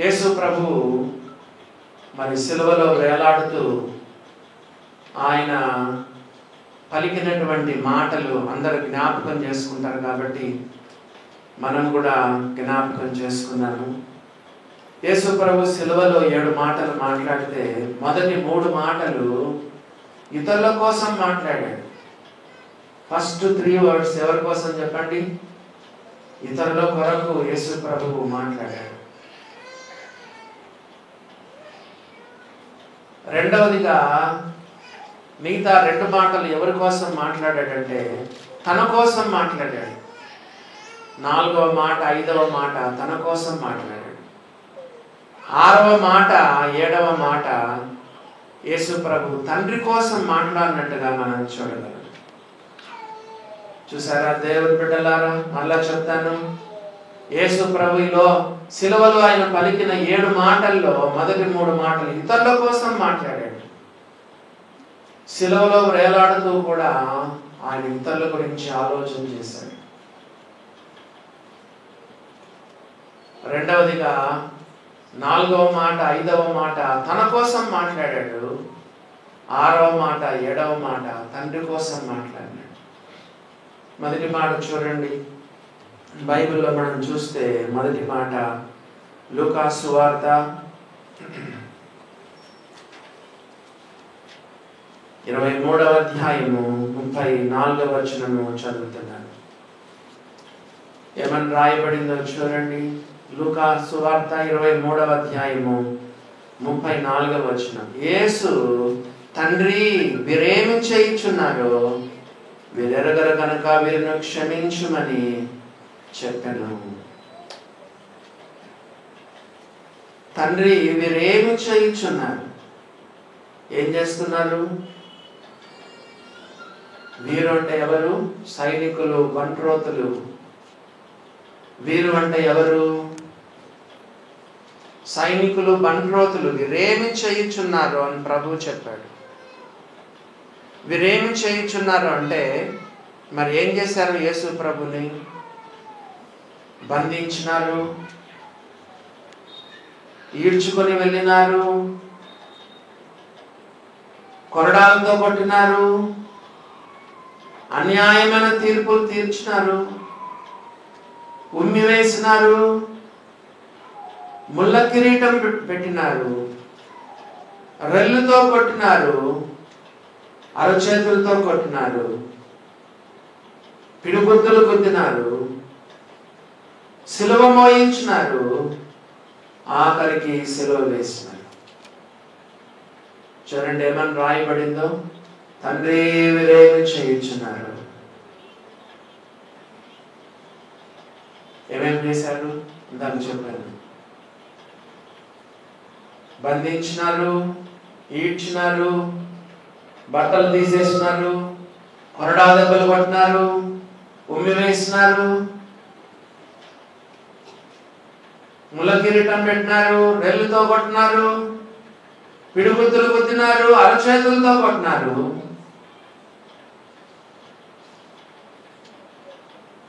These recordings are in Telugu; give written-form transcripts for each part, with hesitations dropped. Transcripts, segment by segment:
యేసు ప్రభువు మరి సిలువలో వేలాడుతూ ఆయన పలికినటువంటి మాటలు అందరూ జ్ఞాపకం చేసుకుంటారు కాబట్టి మనం కూడా జ్ఞాపకం చేసుకున్నాము. యేసు ప్రభు సిలువలో 7 మాటలు మాట్లాడితే మొదటి 3 మాటలు ఇతరుల కోసం మాట్లాడాడు. ఫస్ట్ 3 వర్డ్స్ ఎవరి కోసం చెప్పండి? ఇతరుల కొరకు యేసు ప్రభువు మాట్లాడాడు. రెండవదిగా మిగతా 2 మాటలు ఎవరి కోసం మాట్లాడాడంటే తన కోసం మాట్లాడాడు. 4వ మాట 5వ మాట తన కోసం మాట్లాడాడు. 6వ మాట 7వ మాట యేసు ప్రభు తండ్రి కోసం మాట్లాడినట్టుగా మనం చూడగలం. చూసారా దేవుని బిడ్డలారా, మళ్ళా చెప్తాను, యేసు ప్రభులో సిలువలో ఆయన పలికిన 7 మాటల్లో మొదటి 3 మాటలు ఇతరుల కోసం మాట్లాడాడు. సిలువలో వేలాడుతూ కూడా ఆయన ఇతరుల గురించి ఆలోచన చేశాడు. రెండవదిగా 4వ మాట 5వ మాట తన కోసం మాట్లాడాడు. 6వ మాట 7వ మాట తండ్రి కోసం మాట్లాడాడు. మొదటి మాట చూడండి, బైబిల్లో మనం చూస్తే మొదటి మాట లూకా సువార్త 23వ అధ్యాయము 34వ వచనము చదువుతున్నాను. ఏమని రాయబడిందో చూడండి. లూకా సువార్త 23వ అధ్యాయము 34వ వచనం. యేసు తండ్రి వీరేమి చేయుచున్నారో వీరెరగరు కనుక వీరిని క్షమించుమని చెప్పాను. తండ్రి వీరేమి చేయుచున్నారు? ఏం చేస్తున్నారు? వీరు అంటే ఎవరు? సైనికులు, బంట్రోతులు. వీరు అంటే ఎవరు? సైనికులు, బంట్రోతులు. వీరేమి చేయుచున్నారు అని ప్రభువు చెప్పాడు. వీరేమి చేయుచున్నారు అంటే మరి ఏం చేశారు? యేసు ప్రభుని బంధించినారు, ఈడ్చుకొని వెళ్ళినారు, కొరడాలతో కొట్టినారు, అన్యాయమైన తీర్పులు తీర్చినారు, ఉమ్మి వేసినారు, ముళ్ళ కిరీటం పెట్టినారు, రెల్లుతో కొట్టినారు, అరచేతులతో కొట్టినారు, పిడిగుద్దులు గుద్దినారు, సిలువ మోయించినారు, ఆఖరికి సిలువ వేసినారు. చూడండి ఏమని రాయబడిందో, తండ్రి వీరేమి చేయుచున్నారు. ఏమేమి చేశారు? ఇందాక చెప్పాను. బంధించినారు, ఈడ్చినారు, బట్టలు తీసేసినారు, కొరడా దెబ్బలు కొట్టినారు, ఉమ్మి వేసినారు, ముళ్ళ కిరీటం పెట్టినారు, రెల్లుతో కొట్టినారు, పిడిగుద్దులు గుద్దినారు, అరచేతులతో కొట్టినారు.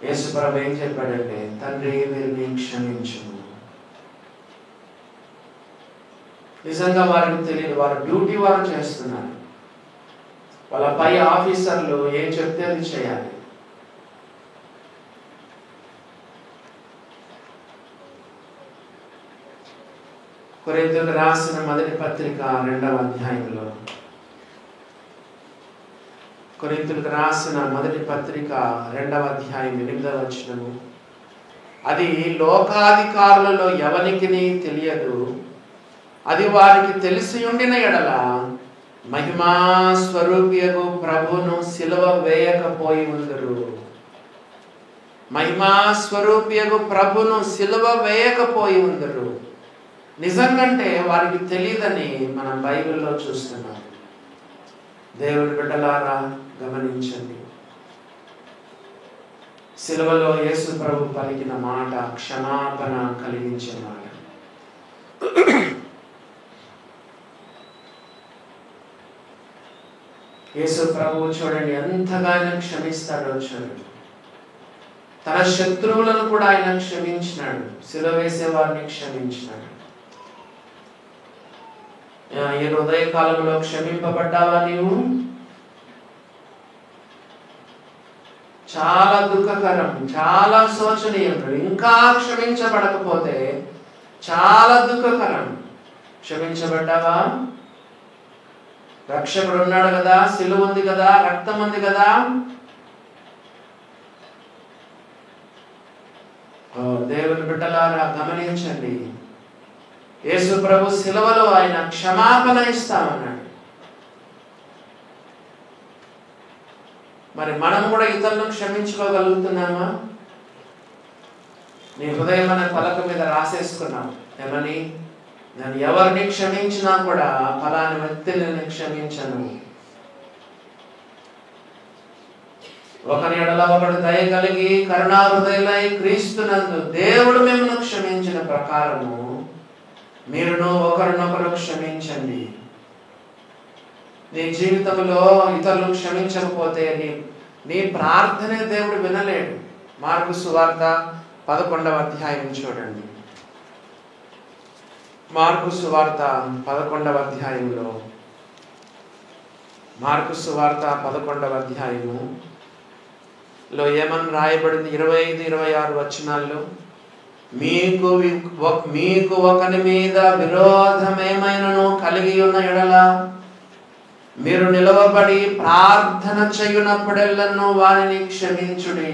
యేసు ప్రభు ఏం చెప్పాడంటే తండ్రి వీరిని క్షమించు. నిజంగా వారికి తెలియదు, వారి డ్యూటీ వారు చేస్తున్నారు. వాళ్ళ పై ఆఫీసర్లు ఏం చెప్తే అది చేయాలి. కొరింథీయులకు రాసిన మొదటి పత్రిక 2వ అధ్యాయంలో, కొరింథీయులకు రాసిన మొదటి పత్రిక 2వ అధ్యాయం 8వ వచనము, అది లోకాధికారులలో ఎవనికిని తెలియదు, అది వారికి తెలిసి ఉండిన ఎడల మహిమా స్వరూపియగు ప్రభును సిలువ వేయకపోయి ఉందరు. మహిమా స్వరూపియగు ప్రభును సిలువ వేయకపోయి ఉందరు. నిజంగంటే వారికి తెలియదని మనం బైబిల్లో చూస్తున్నాం. దేవుని బిడ్డలారా గమనించండి, సిలువలో యేసు ప్రభు పలికిన మాట క్షమాపణ కలిగించే మాట. యేసు ప్రభువు చూడండి ఎంతగా ఆయన క్షమిస్తాడో చూడండి. తన శత్రువులను కూడా ఆయన క్షమించినాడు, సిలువ వేసే వారిని క్షమించినాడు. ఈ ఉదయకాలంలో క్షమింపబడ్డావా నీవు? చాలా దుఃఖకరం, చాలా శోచనీయం. ఇంకా క్షమించబడకపోతే చాలా దుఃఖకరం. క్షమించబడ్డావా? రక్షకుడు ఉన్నాడు కదా, సిలువ ఉంది కదా, రక్తం ఉంది కదా. దేవుని బిడ్డలారా గమనించండి, యేసు ప్రభు సిలువలో ఆయన క్షమాపణ ఇస్తామన్నాడు. మరి మనం కూడా ఇతరులను క్షమించుకోగలుగుతున్నామా? నీ హృదయం అనే పలక మీద రాసేసుకున్నాం ఏమని? నేను ఎవరిని క్షమించినా కూడా ఫలాని వ్యక్తిని నేను క్షమించను. ఒకని ఎడల ఒకడు దయ కలిగి కరుణా హృదయులై క్రీస్తునందు దేవుడు మిమ్మల్ని క్షమించిన ప్రకారము మీరును ఒకరినొకరు క్షమించండి. నీ జీవితంలో ఇతరులు క్షమించకపోతే నీ ప్రార్థనే దేవుడు వినలేడు. మార్కు సువార్త 11వ అధ్యాయం చూడండి. మార్కు సువార్త 11వ అధ్యాయంలో, మార్కు సువార్త 11వ అధ్యాయములో ఏమని రాయబడింది? 25-26 వచనాల్లో, మీకు ఒకని మీద విరోధమేమైనను కలిగి ఉన్న ఎడల మీరు నిలవబడి ప్రార్థన చేయునప్పుడెల్లను వారిని క్షమించుడి.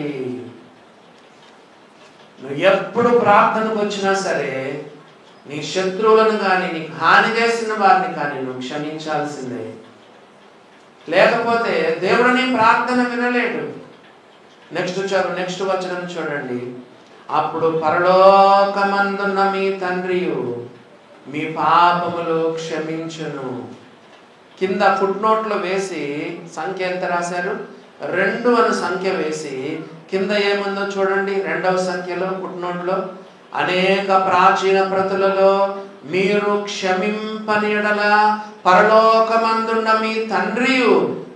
నువ్వు ఎప్పుడు ప్రార్థనకు వచ్చినా సరే నీ శత్రువులను కానీ నీకు హాని చేసిన వారిని కానీ నువ్వు క్షమించాల్సిందే. లేకపోతే దేవుడు నీ ప్రార్థన వినలేడు. నెక్స్ట్ వచనం చూడండి. అప్పుడు పరలోకమందున్న మీ తండ్రియు మీ పాపములు క్షమించును. కింద ఫుట్ నోట్లో వేసి సంఖ్య ఎంత రాశారు? 2 అని సంఖ్య వేసి కింద ఏముందో చూడండి. 2వ సంఖ్యలో ఫుట్ నోట్లో, అనేక ప్రాచీన ప్రతులలో మీరు క్షమింపని ఎడల పరలోకమందున్న మీ తండ్రియు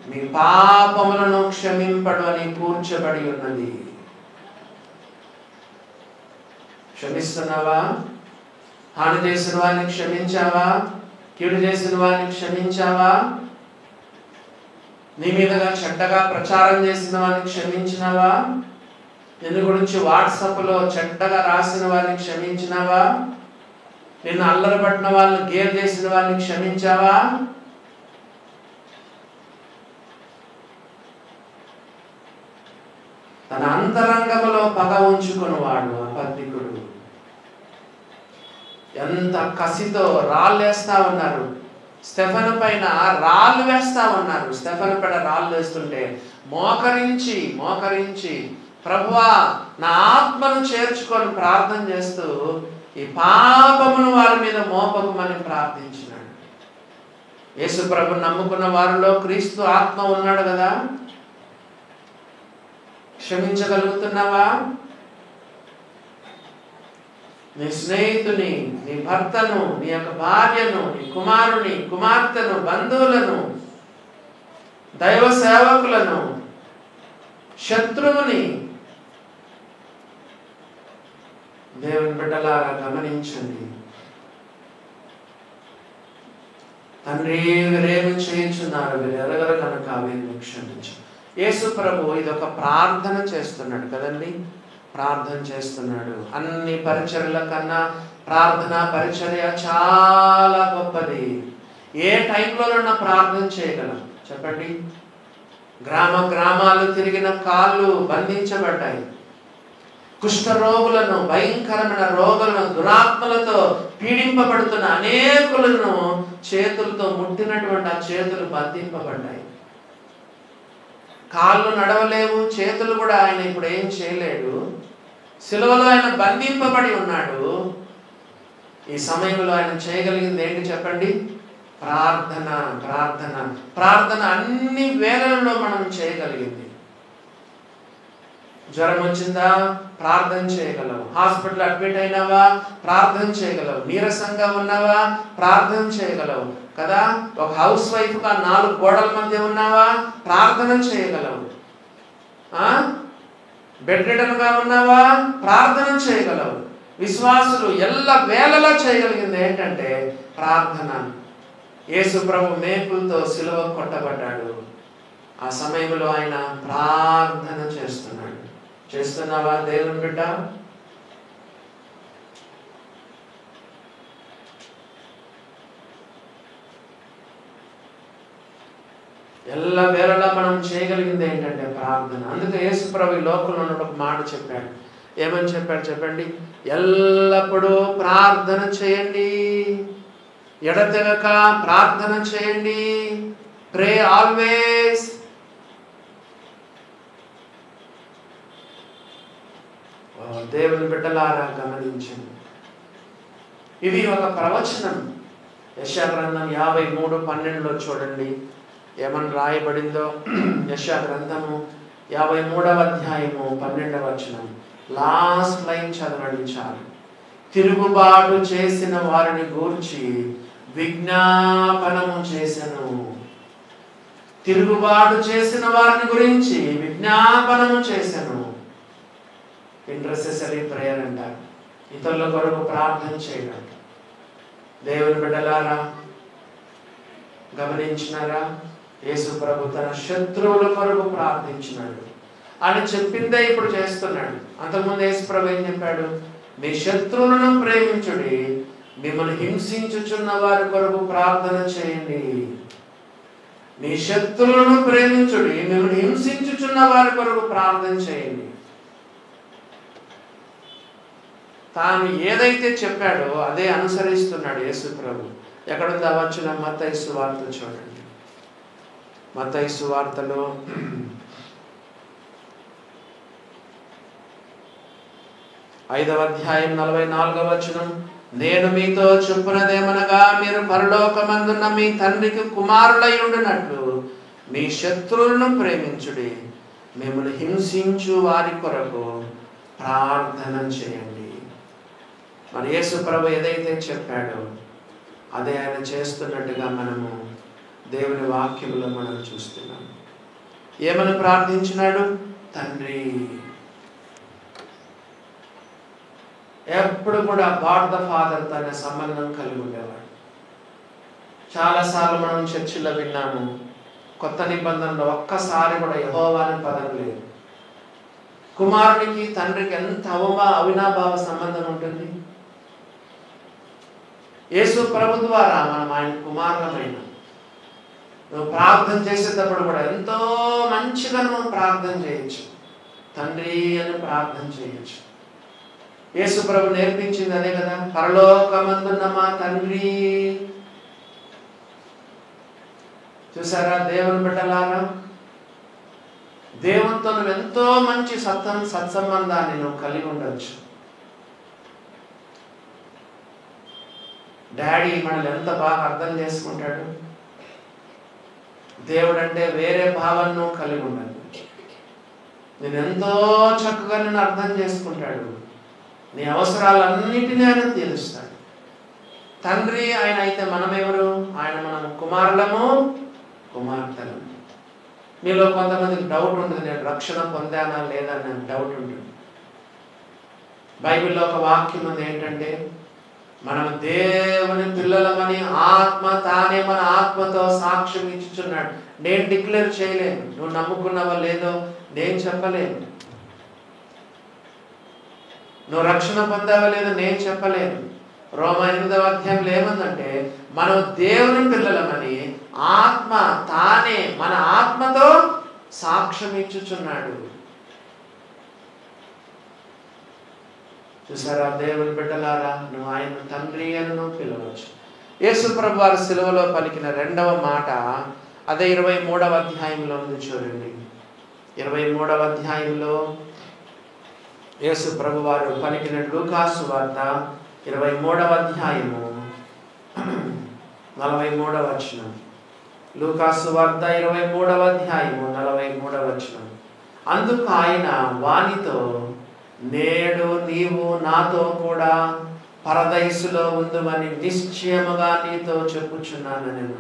మీ పాపములను క్షమింపడు అని కూర్చబడి ఉన్నది. క్షమిస్తున్నావా? హాని చేసిన వారిని క్షమించావా? కీడు చేసిన వారిని క్షమించావా? నీ మీదగా చెడ్డగా ప్రచారం చేసిన వారిని క్షమించినావా? నిన్ను గురించి వాట్సాప్లో చెడ్డగా రాసిన వారిని క్షమించినావా? నిన్ను అల్లరపట్టిన వాళ్ళని గేర్ చేసిన వారిని క్షమించావా? తన అంతరంగంలో పగ ఉంచుకున్నవాడు అబద్ధికుడు. ఎంత కసితో రాళ్ళు వేస్తా ఉన్నారు. స్టెఫెను పైన రాళ్ళు వేస్తా ఉన్నారు. స్టెఫెను పైన రాళ్ళు వేస్తుంటే మోకరించి ప్రభువా నా ఆత్మను చేర్చుకొని ప్రార్థన చేస్తూ ఈ పాపమును వారి మీద మోపకమని ప్రార్థించినాడు. యేసు ప్రభు నమ్ముకున్న వారిలో క్రీస్తు ఆత్మ ఉన్నాడు కదా. క్షమించగలుగుతున్నావా? నీ స్నేహితుని, నీ భర్తను, నీ యొక్క భార్యను, నీ కుమారుని, కుమార్తెను, బంధువులను, దైవ సేవకులను, శత్రువుని. దేవుని బిడ్డలారా గమనించండి. తండ్రి వీరేమి చేయించున్నారు, వీరు ఎరగరు కనుక వీరిని క్షమించు. యేసు ప్రభు ఇదొక ప్రార్థన చేస్తున్నాడు కదండి. ప్రార్థన చేస్తున్నాడు. అన్ని పరిచర్యల కన్నా ప్రార్థన పరిచర్య చాలా గొప్పది. ఏ టైంలోనన్నా ప్రార్థన చేయగలం చెప్పండి. గ్రామాలు తిరిగిన కాళ్ళు బంధించబడ్డాయి. కుష్ఠరోగులను, భయంకరమైన రోగులను, దురాత్మలతో పీడింపబడుతున్న అనేకులను చేతులతో ముట్టినటువంటి ఆ చేతులు బంధింపబడ్డాయి. కాళ్ళు నడవలేవు, చేతులు కూడా ఆయన ఇప్పుడు ఏం చేయలేడు. సిలువలో ఆయన బంధింపబడి ఉన్నాడు. ఈ సమయంలో ఆయన చేయగలిగింది ఏంటి చెప్పండి? ప్రార్థన. ప్రార్థన ప్రార్థన అన్ని వేళల్లో మనం చేయగలిగింది. జ్వరం వచ్చిందా? ప్రార్థన చేయగలవు. హాస్పిటల్ అడ్మిట్ అయినావా? ప్రార్థన చేయగలవు. నీరసంగా ఉన్నావా? ప్రార్థన చేయగలవు కదా. ఒక హౌస్ వైఫ్ గా 4 గోడల మధ్య ఉన్నావా? ప్రార్థన చేయగలవు. బెడ్ రిడన్ గా ఉన్నావా? ప్రార్థన చేయగలవు. విశ్వాసులు ఎల్ల వేళలా చేయగలిగింది ఏంటంటే ప్రార్థన. యేసు ప్రభు మేకులతో సిలువ కొట్టబడ్డాడు. ఆ సమయంలో ఆయన ప్రార్థన చేస్తున్నాడు. చేస్తున్నావా దేవుని బిడ్డ? ఎల్ల వేళలా మనం చేయగలిగింది ఏంటంటే ప్రార్థన. అందుకే యేసు ప్రభు ఈ లోకంలో ఉన్న ఒక మాట చెప్పాడు. ఏమని చెప్పాడు చెప్పండి? ఎల్లప్పుడూ ప్రార్థన చేయండి, ఎడతెగక ప్రార్థన చేయండి. ప్రే ఆల్వేస్. దేవుని బిడ్డలారా గమనించండి, ఇది ఒక ప్రవచనం. యెషయా గ్రంథం 53:12 చూడండి ఏమని రాయబడిందో. యెషయా గ్రంథము 53వ అధ్యాయము 12వ వచనం. లాస్ట్ లైన్ చదవండి చాలు. తిరుగుబాటు చేసిన వారిని గూర్చి విజ్ఞాపనము చేసెను. తిరుగుబాటు చేసిన వారిని గురించి విజ్ఞాపనము చేసెను. ఇంటర్సెసరీ ప్రేయర్ అంటారు. ఇతరుల కొరకు ప్రార్థన చేయడం. దేవుని బిడ్డలారా గమనించినారా? యేసు ప్రభు తన శత్రువుల కొరకు ప్రార్థించినాడు. ఆయన చెప్పిందే ఇప్పుడు చేస్తున్నాడు. అంతకుముందు యేసు ప్రభు ఏం చెప్పాడు? మీ శత్రువులను ప్రేమించుడి, మిమ్మల్ని హింసించుచున్న వారి కొరకు ప్రార్థన చేయండి. మీ శత్రువులను ప్రేమించుడి, మిమ్మల్ని హింసించుచున్న వారి కొరకు ప్రార్థన చేయండి. తాను ఏదైతే చెప్పాడో అదే అనుసరిస్తున్నాడు యేసు ప్రభు. ఎక్కడుందా వచ్చిన మత్తయి సువార్త చూడండి. మత్తయి సువార్తలో 5వ అధ్యాయం 44వ వచనం. నేను మీతో చెప్పునదేమనగా, మీరు పరలోకమందున్న మీ తండ్రికి కుమారులై ఉండునట్లు మీ శత్రువులను ప్రేమించుడి, మిమ్మల్ని హింసించు వారి కొరకు ప్రార్థన చేయండి. మరి యేసు ప్రభు ఏదైతే చెప్పాడో అదే ఆయన చేస్తున్నట్టుగా మనము దేవుని వాక్యంలో మనం చూస్తున్నాం. ఏమని ప్రార్థించినాడు? తండ్రి. ఎప్పుడు కూడా గాడ్ ద ఫాదర్ తన సంబంధం కలిగి ఉండేవాడు. చాలాసార్లు మనం చర్చిలో విన్నాము, కొత్త నిబంధనలో ఒక్కసారి కూడా యెహోవా అనే పదం లేదు. కుమారునికి తండ్రికి ఎంత అవినాభావ సంబంధం ఉంటుంది. యేసు ప్రభు ద్వారా మనం ఆయన కుమారులమైన నువ్వు ప్రార్థన చేసేటప్పుడు కూడా ఎంతో మంచిగా నువ్వు ప్రార్థన చేయొచ్చు. తండ్రి అని ప్రార్థన చేయొచ్చు. యేసు ప్రభు నేర్పించింది అదే కదా. పరలోకమందున్న మా తండ్రి. చూసారా దేవుని బిడ్డలారా? దేవునితో నువ్వు ఎంతో మంచి సత్సంబంధాన్ని నువ్వు కలిగి ఉండొచ్చు. డాడీ మనల్ని ఎంత బాగా అర్థం చేసుకుంటాడు. దేవుడు అంటే వేరే భావనను కలిగి ఉండదు. నేను ఎంతో చక్కగా నేను అర్థం చేసుకుంటాడు. నీ అవసరాలన్నిటినీ ఆయన తీరుస్తాడు. తండ్రి ఆయన అయితే మనమెవరు? ఆయన మనం కుమారులము, కుమార్తెలు. మీలో కొంతమందికి డౌట్ ఉంటుంది, నేను రక్షణ పొందానా లేదా అని డౌట్ ఉంటుంది. బైబిల్లో ఒక వాక్యం ఉంది ఏంటంటే, మనం దేవుని పిల్లలమని ఆత్మ తానే మన ఆత్మతో సాక్ష్యం ఇచ్చుచున్నాడు. నేను డిక్లేర్ చేయలేను, నువ్వు నమ్ముకున్నావో లేదో నేను చెప్పలేను. నువ్వు రక్షణ పొందావో లేదో నేను చెప్పలేను. రోమా 8వ అధ్యాయంలో ఏముందంటే, మనం దేవుని పిల్లలమని ఆత్మ తానే మన ఆత్మతో సాక్ష్యం ఇచ్చుచున్నాడు. చూసారా దేవుని బిడ్డలారా? నువ్వు ఆయన తండ్రి అని నువ్వు పిలవచ్చు. యేసు ప్రభు వారి సిలువలో పలికిన 2వ మాట అదే 23వ అధ్యాయంలో ఉంది చూడండి. 23వ అధ్యాయంలో యేసు ప్రభు వారు పలికిన లూకాసు వార్త 23వ అధ్యాయము 43వ వచనం. లూకాసు వార్త 23వ అధ్యాయము 43వ వచనం. అందుకు ఆయన వానితో, నేడు నీవు నాతో కూడా పరదైసులో ఉందుమని నిశ్చయముగా నీతో చెప్పుచున్నాను. నేను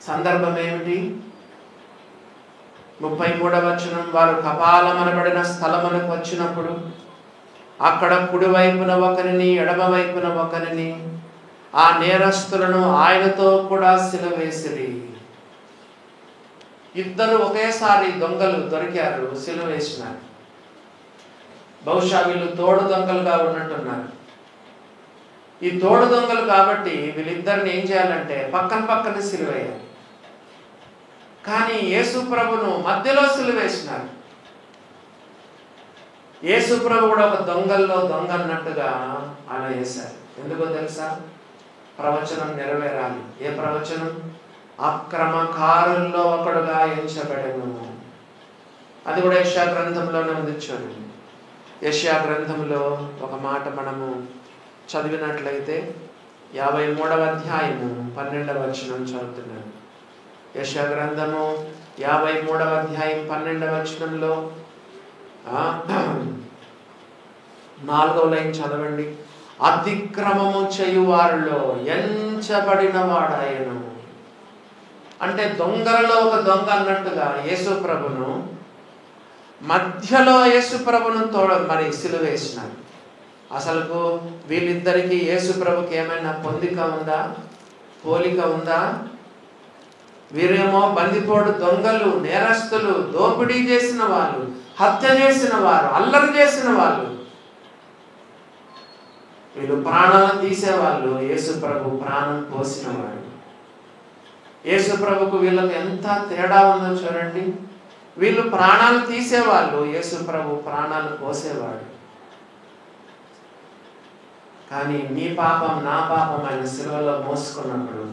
సందర్భం ఏమిటి? 33వ వచనం. వారు కపాలమనబడిన స్థలమునకు వచ్చినప్పుడు అక్కడ కుడి వైపున ఒకరిని ఎడమ వైపున ఒకరిని ఆ నేరస్తులను ఆయనతో కూడా సిలువేసిరి. ఇద్దరు ఒకేసారి దొంగలు దొరికారు, సిలువేసినారు. బహుశా వీళ్ళు తోడు దొంగలుగా ఉన్నట్టున్నారు. ఈ తోడు దొంగలు కాబట్టి వీళ్ళిద్దరిని ఏం చేయాలంటే పక్కన పక్కన సిలువేయాలి. కానీ యేసు ప్రభును మధ్యలో సిలువేసినారు. యేసు ప్రభు కూడా ఒక దొంగల్లో దొంగ అన్నట్టుగా అలా వేశారు. ఎందుకో తెలుసా? ప్రవచనం నెరవేరాలి. ఏ ప్రవచనం? అక్రమకారుల్లో ఒకడుగా ఎంచబడెను. అది కూడా యెషయా గ్రంథంలోనే ఉంది. చూడండి, యెషయా గ్రంథంలో ఒక మాట మనము చదివినట్లయితే 53వ అధ్యాయము 12వ వచనం చదువుతున్నాను. యెషయా గ్రంథము 53వ అధ్యాయం 12వ వచనంలో 4వ లైన్ చదవండి. అతిక్రమము చేయువారిలో ఎంచబడిన వాడాయను. అంటే దొంగలలో ఒక దొంగ అన్నట్టుగా యేసు ప్రభును మధ్యలో యేసు ప్రభును మరి సిలువేసినారు. అసలుకు వీళ్ళిద్దరికీ యేసు ప్రభుకి ఏమైనా పొందిక ఉందా? పోలిక ఉందా? వీరేమో బందిపోటు దొంగలు, నేరస్తులు, దోపిడీ చేసిన వాళ్ళు, హత్య చేసిన వారు, అల్లరి చేసిన వాళ్ళు. వీళ్ళు ప్రాణాలను తీసేవాళ్ళు. యేసు ప్రభు ప్రాణం పోసినవాడు. యేసు ప్రభుకు వీళ్ళకి ఎంత తేడా ఉందో చూడండి. వీళ్ళు ప్రాణాలు తీసేవాళ్ళు, యేసు ప్రభు ప్రాణాలు పోసేవాడు. కానీ నీ పాపం నా పాపం ఆయన సిలువలో మోసుకున్నప్పుడు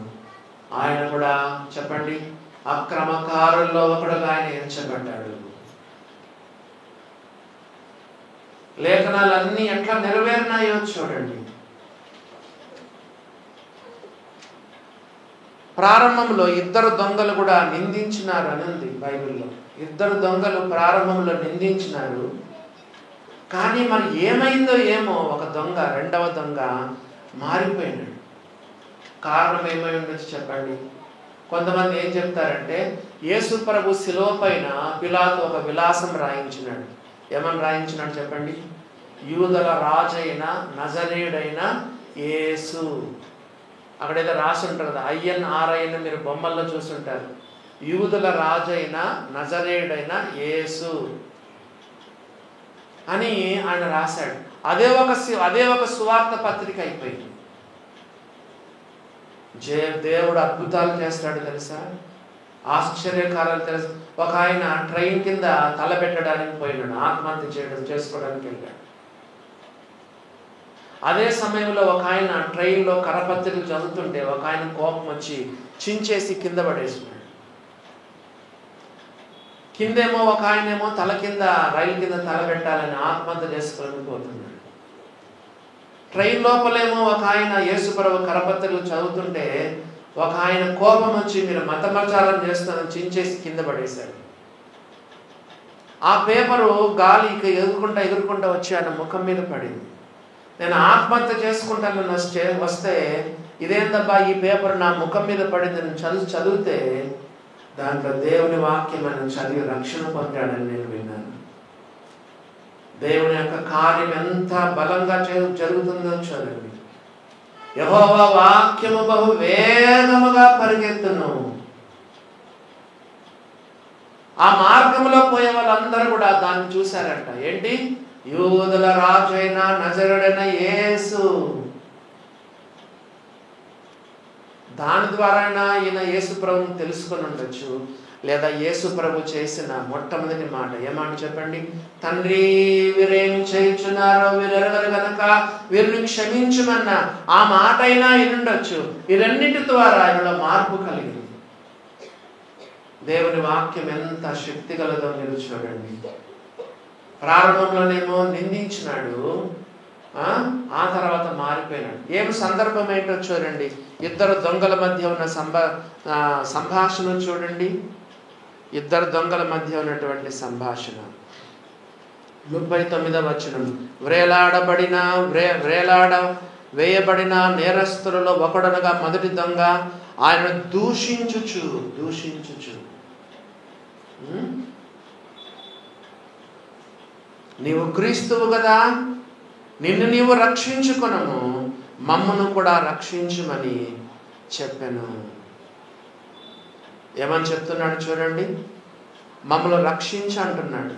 ఆయన కూడా చెప్పండి అక్రమకారుల్లో ఒకడుగా ఆయన ఎంచబడ్డాడు. లేఖనాలన్నీ ఎట్లా నెరవేరినాయో చూడండి. ప్రారంభంలో ఇద్దరు దొంగలు కూడా నిందించినారు అని ఉంది బైబిల్లో. ఇద్దరు దొంగలు ప్రారంభంలో నిందించినారు. కానీ మరి ఏమైందో ఏమో, ఒక దొంగ, రెండవ దొంగ మారిపోయినాడు. కారణం ఏమై ఉండొచ్చు చెప్పండి. కొంతమంది ఏం చెప్తారంటే యేసు ప్రభు శిలువ పైన పిలాతు ఒక విలాసం రాయించినాడు. ఏమని రాయించినాడు చెప్పండి? యూదుల రాజైన నజరేయుడైన యేసు. అక్కడేదో రాసి ఉంటారు కదా, INRIN, మీరు బొమ్మల్లో చూస్తుంటారు. యూదుల రాజైన నజరేయుడైన యేసు అని ఆయన రాశాడు. అదే ఒక సువార్త పత్రిక అయిపోయింది. దేవుడు అద్భుతాలు చేస్తాడు తెలుసా, ఆశ్చర్యకారాలు తెలుసు. ఒక ఆయన ట్రైన్ కింద తలబెట్టడానికి పోయినాడు, ఆత్మహత్య చేసుకోవడానికి వెళ్ళాడు. అదే సమయంలో ఒక ఆయన ట్రైన్లో కరపత్రికలు చదువుతుంటే ఒక ఆయన కోపం వచ్చి చించేసి కింద పడేసినాడు. కిందేమో ఒక ఆయనేమో తల కింద, రైలు కింద తల పెట్టాలని ఆత్మహత్య చేసుకోవాలని పోతున్నాడు. ట్రైన్ లోపలేమో ఒక ఆయన యేసుప్రభు కరపత్రికలు చదువుతుంటే ఒక ఆయన కోపం వచ్చి మీరు మతమర్చాలని చేస్తానని చించేసి కింద పడేశాడు. ఆ పేపరు గాలి ఎగురుకుంటా వచ్చి ఆయన ముఖం మీద పడింది. నేను ఆత్మహత్య చేసుకుంటానని వస్తే ఇదేందబ్బా ఈ పేపర్ నా ముఖం మీద పడింది నేను చదివితే దాంట్లో దేవుని వాక్యం అని చదివి రక్షణ పొందాడని నేను విన్నాను. దేవుని యొక్క కార్యం ఎంత బలంగా జరుగుతుందో చూడండి. యెహోవా వాక్యము బహు వేగముగా పరిగెత్తును. ఆ మార్గంలో పోయే వాళ్ళందరూ కూడా దాన్ని చూశారంట. ఏంటి? యూదుల రాజు అయిన నజరుడైన యేసు. దాని ద్వారా ఈయన యేసు ప్రభుని తెలుసుకొని ఉండొచ్చు. లేదా యేసు ప్రభు చేసిన మొట్టమొదటి మాట ఏమాట చెప్పండి? తండ్రి, వీరేమి చేయుచున్నారో వీరెరగరు గనక వీరిని క్షమించుమన్న ఆ మాట అయినా వినుండొచ్చు. ఈ రెండింటి ద్వారా ఆయనలో మార్పు కలిగింది. దేవుని వాక్యం ఎంత శక్తి కలదో మీరు చూడండి. ప్రారంభంలోనేమో నిందించినాడు, ఆ తర్వాత మారిపోయినాడు. ఏం సందర్భం ఏంటో చూడండి. ఇద్దరు దొంగల మధ్య ఉన్న సంభాషణ చూడండి. ఇద్దరు దొంగల మధ్య ఉన్నటువంటి సంభాషణ 39వ వచనం. వేయబడిన నేరస్తులలో ఒకడనగా మొదటి దొంగ ఆయన దూషించుచు నీవు క్రీస్తువు కదా, నిన్ను నీవు రక్షించుకొనము, మమ్మను కూడా రక్షించమని చెప్పాను. ఏమని చెప్తున్నాడు చూడండి, మమ్మల్ని రక్షించు అంటున్నాడు.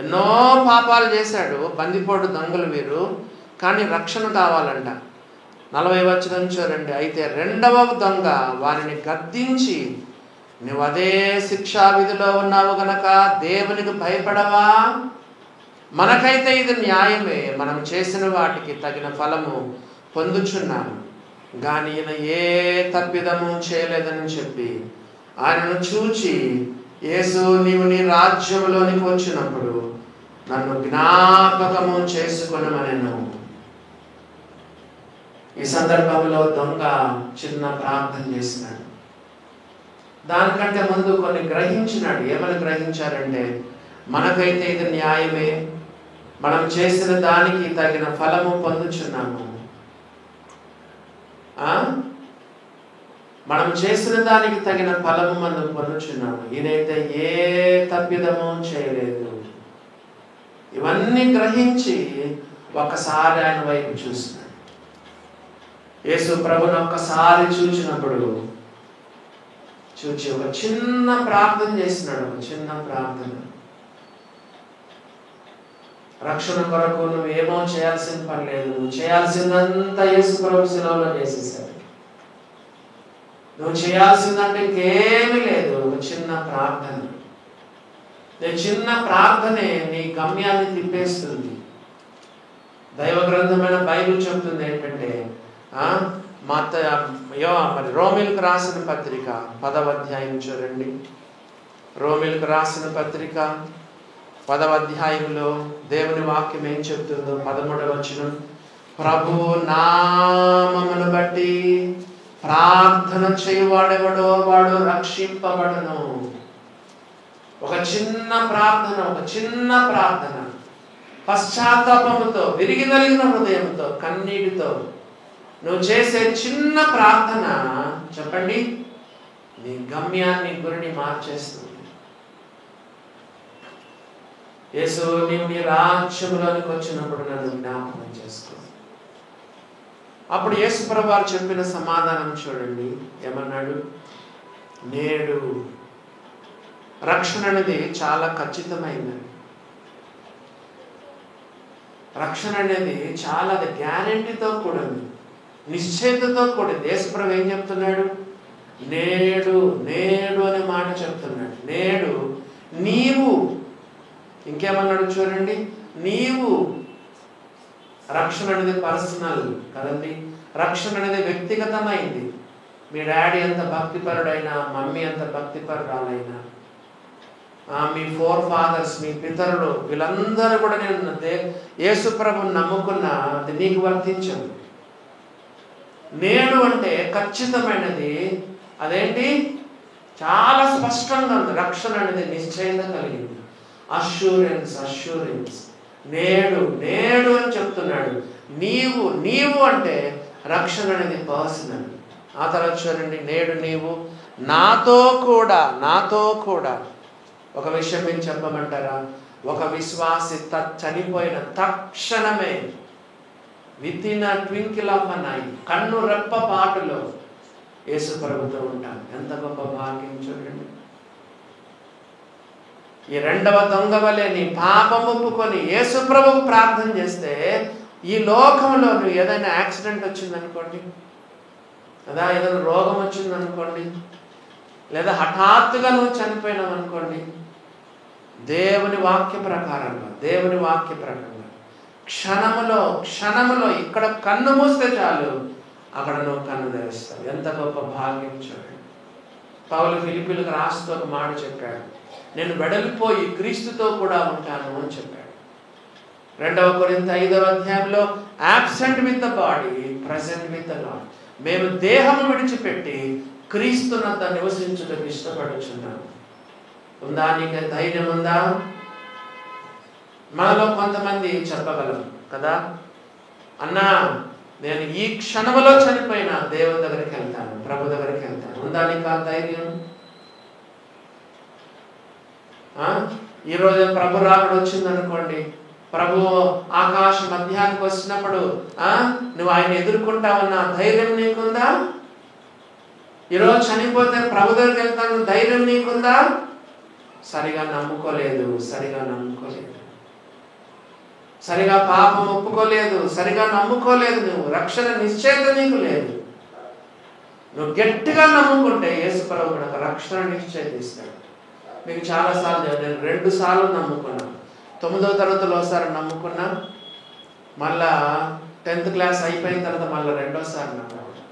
ఎన్నో పాపాలు చేశాడు బందిపోటు దొంగలు వీరు, కానీ రక్షణ కావాలంట. 40 వచనం చూడండి. అయితే రెండవ దొంగ వారిని గద్దించి, నువ్వు అదే శిక్షా విధిలో ఉన్నావు గనక దేవునికి భయపడవా? మనకైతే ఇది న్యాయమే, మనం చేసిన వాటికి తగిన ఫలము పొందుచున్నాము. కానీ ఈయన ఏ తప్పిదము చేయలేదని చెప్పి ఆయనను చూచి, యేసు నీవు నీ రాజ్యంలోనికి వచ్చినప్పుడు నన్ను జ్ఞాపకము చేసుకొనమనెను. ఈ సందర్భంలో దొంగ చిన్న ప్రార్థన చేసినాడు. దానికంటే ముందు కొన్ని గ్రహించినాడు. ఏమని గ్రహించారంటే, మనకైతే ఇది న్యాయమే, మనం చేసిన దానికి తగిన ఫలము పొందుచున్నాము. మనం చేసిన దానికి తగిన ఫలము మనం పొందుచున్నాము. ఈయనైతే ఏ తప్పిదము చేయలేదు. ఇవన్నీ గ్రహించి ఒకసారి ఆయన వైపు చూసినాడు. యేసు ప్రభుని ఒక్కసారి చూచినప్పుడు చూచి ఒక చిన్న ప్రార్థన చేసినాడు. ఒక చిన్న ప్రార్థన. రక్షణ కొరకు నువ్వు ఏమో చేయాల్సిన పని లేదు, నువ్వు చేయాల్సిందంతా యేసు ప్రభు శిలువలో చేసేసాడు. నువ్వు చేయాల్సిందంటే ఇంకేమీ లేదు. ఒక చిన్న ప్రార్థన. చిన్న ప్రార్థనే నీ గమ్యాన్ని తిప్పేస్తుంది. దైవ గ్రంథమైన బైబిల్ చెప్తుంది ఏంటంటే, మరి రోమిలకు రాసిన పత్రిక 10వ అధ్యాయం చూడండి. రోమిలకు రాసిన పత్రిక 10వ అధ్యాయంలో దేవుని వాక్యం ఏం చెప్తుందో 13వ వచనం. ప్రభు నామమును బట్టి ప్రార్థన చేయువాడెవడో వాడు రక్షింపబడును. ఒక చిన్న ప్రార్థన, ఒక చిన్న ప్రార్థన, పశ్చాత్తాపముతో, విరిగి నలిగిన హృదయంతో, కన్నీటితో నువ్వు చేసే చిన్న ప్రార్థన, చెప్పండి, నీ గమ్యాన్ని, గురిని మార్చేస్తుంది. యేసు నీవు నీ రాజ్యంలోనికి వచ్చినప్పుడు నన్ను జ్ఞాపకం చేసుకో. అప్పుడు యేసు ప్రభువు వారు చెప్పిన సమాధానం చూడండి. ఏమన్నాడు? నేడు రక్షణ అనేది చాలా ఖచ్చితమైనది. రక్షణ అనేది చాలా గ్యారెంటీతో కూడింది, నిశ్చయితతో కూడింది. యేసు ప్రభువు ఏం చెప్తున్నాడు? నేడు, నేడు అనే మాట చెప్తున్నాడు. నేడు నీవు, ఇంకేమన్నాడు చూడండి, నీవు. రక్షణ అనేది పర్సనల్ కదండి. రక్షణ అనేది వ్యక్తిగతమైంది. మీ డాడీ ఎంత భక్తిపరుడైనా, మమ్మీ ఎంత భక్తిపరురాలైనా, మీ ఫాదర్స్, మీ పితరులు, వీళ్ళందరూ కూడా నేను యేసు ప్రభువుని నమ్ముకున్న అది నీకు వర్తించదు. నేడు అంటే ఖచ్చితమైనది. అదేంటి? చాలా స్పష్టంగా ఉంది. రక్షణ అనేది నిశ్చయత కలిగింది. అష్యూరెన్స్. నేడు, నేడు అని చెప్తున్నాడు. నీవు, నీవు అంటే రక్షణ అనేది పర్సనల్. ఆ తర్వాత చూడండి, నేడు నీవు నాతో కూడా. ఒక విషయం మీరు చెప్పమంటారా? ఒక విశ్వాసి చనిపోయిన తక్షణమే, with in a twinkle of an I, కన్ను రెప్ప పాటులో యేసు ప్రభుతో ఉంటాను. ఎంత గొప్ప భాగ్యం చూడండి. ఈ రెండవ దొంగ వలె నీ పాపం ఒప్పుకొని యేసు ప్రభువుకు ప్రార్థన చేస్తే, ఈ లోకంలో నువ్వు ఏదైనా యాక్సిడెంట్ వచ్చిందనుకోండి, లేదా ఏదైనా రోగం వచ్చిందనుకోండి, లేదా హఠాత్తుగా నువ్వు చనిపోయినావు అనుకోండి, దేవుని వాక్య ప్రకారంగా క్షణములో ఇక్కడ కన్ను మూస్తే చాలు, అక్కడ నువ్వు కన్ను తెరుస్తావు. ఎంత గొప్ప భాగ్యం చూడండి. పౌలు ఫిలిప్పీలకు రాస్తూ ఒక మాట చెప్పాడు, నేను వెడలిపోయి క్రీస్తుతో కూడా ఉంటాను అని చెప్పాడు. 2వ కొరింథీ 5వ అధ్యాయంలో absent with the body, present with the Lord. మేము దేహము విడిచిపెట్టి క్రీస్తునంత నివసించుటకు ఇష్టపడుచున్నాము. ఉందా? నీకు ధైర్యం ఉందా? మనలో కొంతమంది చెప్పగలం కదా, అన్నా నేను ఈ క్షణంలో చనిపోయినా దేవుని దగ్గరికి వెళ్తాను, ప్రభు దగ్గరికి వెళ్తాను. ఉందా నీకు ఆ ధైర్యం? ఈరోజు ప్రభు రాకడ వచ్చిందనుకోండి, ప్రభు ఆకాశ మధ్యానికి వచ్చినప్పుడు నువ్వు ఆయన ఎదుర్కొంటావన్న ధైర్యం నీకుందా? ఈరోజు చనిపోతే ప్రభు దగ్గరికి వెళ్తాను ధైర్యం నీకుందా? సరిగా నమ్ముకోలేదు, సరిగా పాపం ఒప్పుకోలేదు, సరిగా నమ్ముకోలేదు. నువ్వు రక్షణ నిశ్చయిత నీకు లేదు. నువ్వు గట్టిగా నమ్ముకుంటే యేసు ప్రభు కూడా రక్షణ నిశ్చయిస్తాడు. మీకు చాలాసార్లు నేను 2 సార్లు నమ్ముకున్నాను. 9వ తరగతిలో ఒకసారి నమ్ముకున్నా, మళ్ళా 10th క్లాస్ అయిపోయిన తర్వాత మళ్ళీ 2వసారి నమ్ముకున్నా.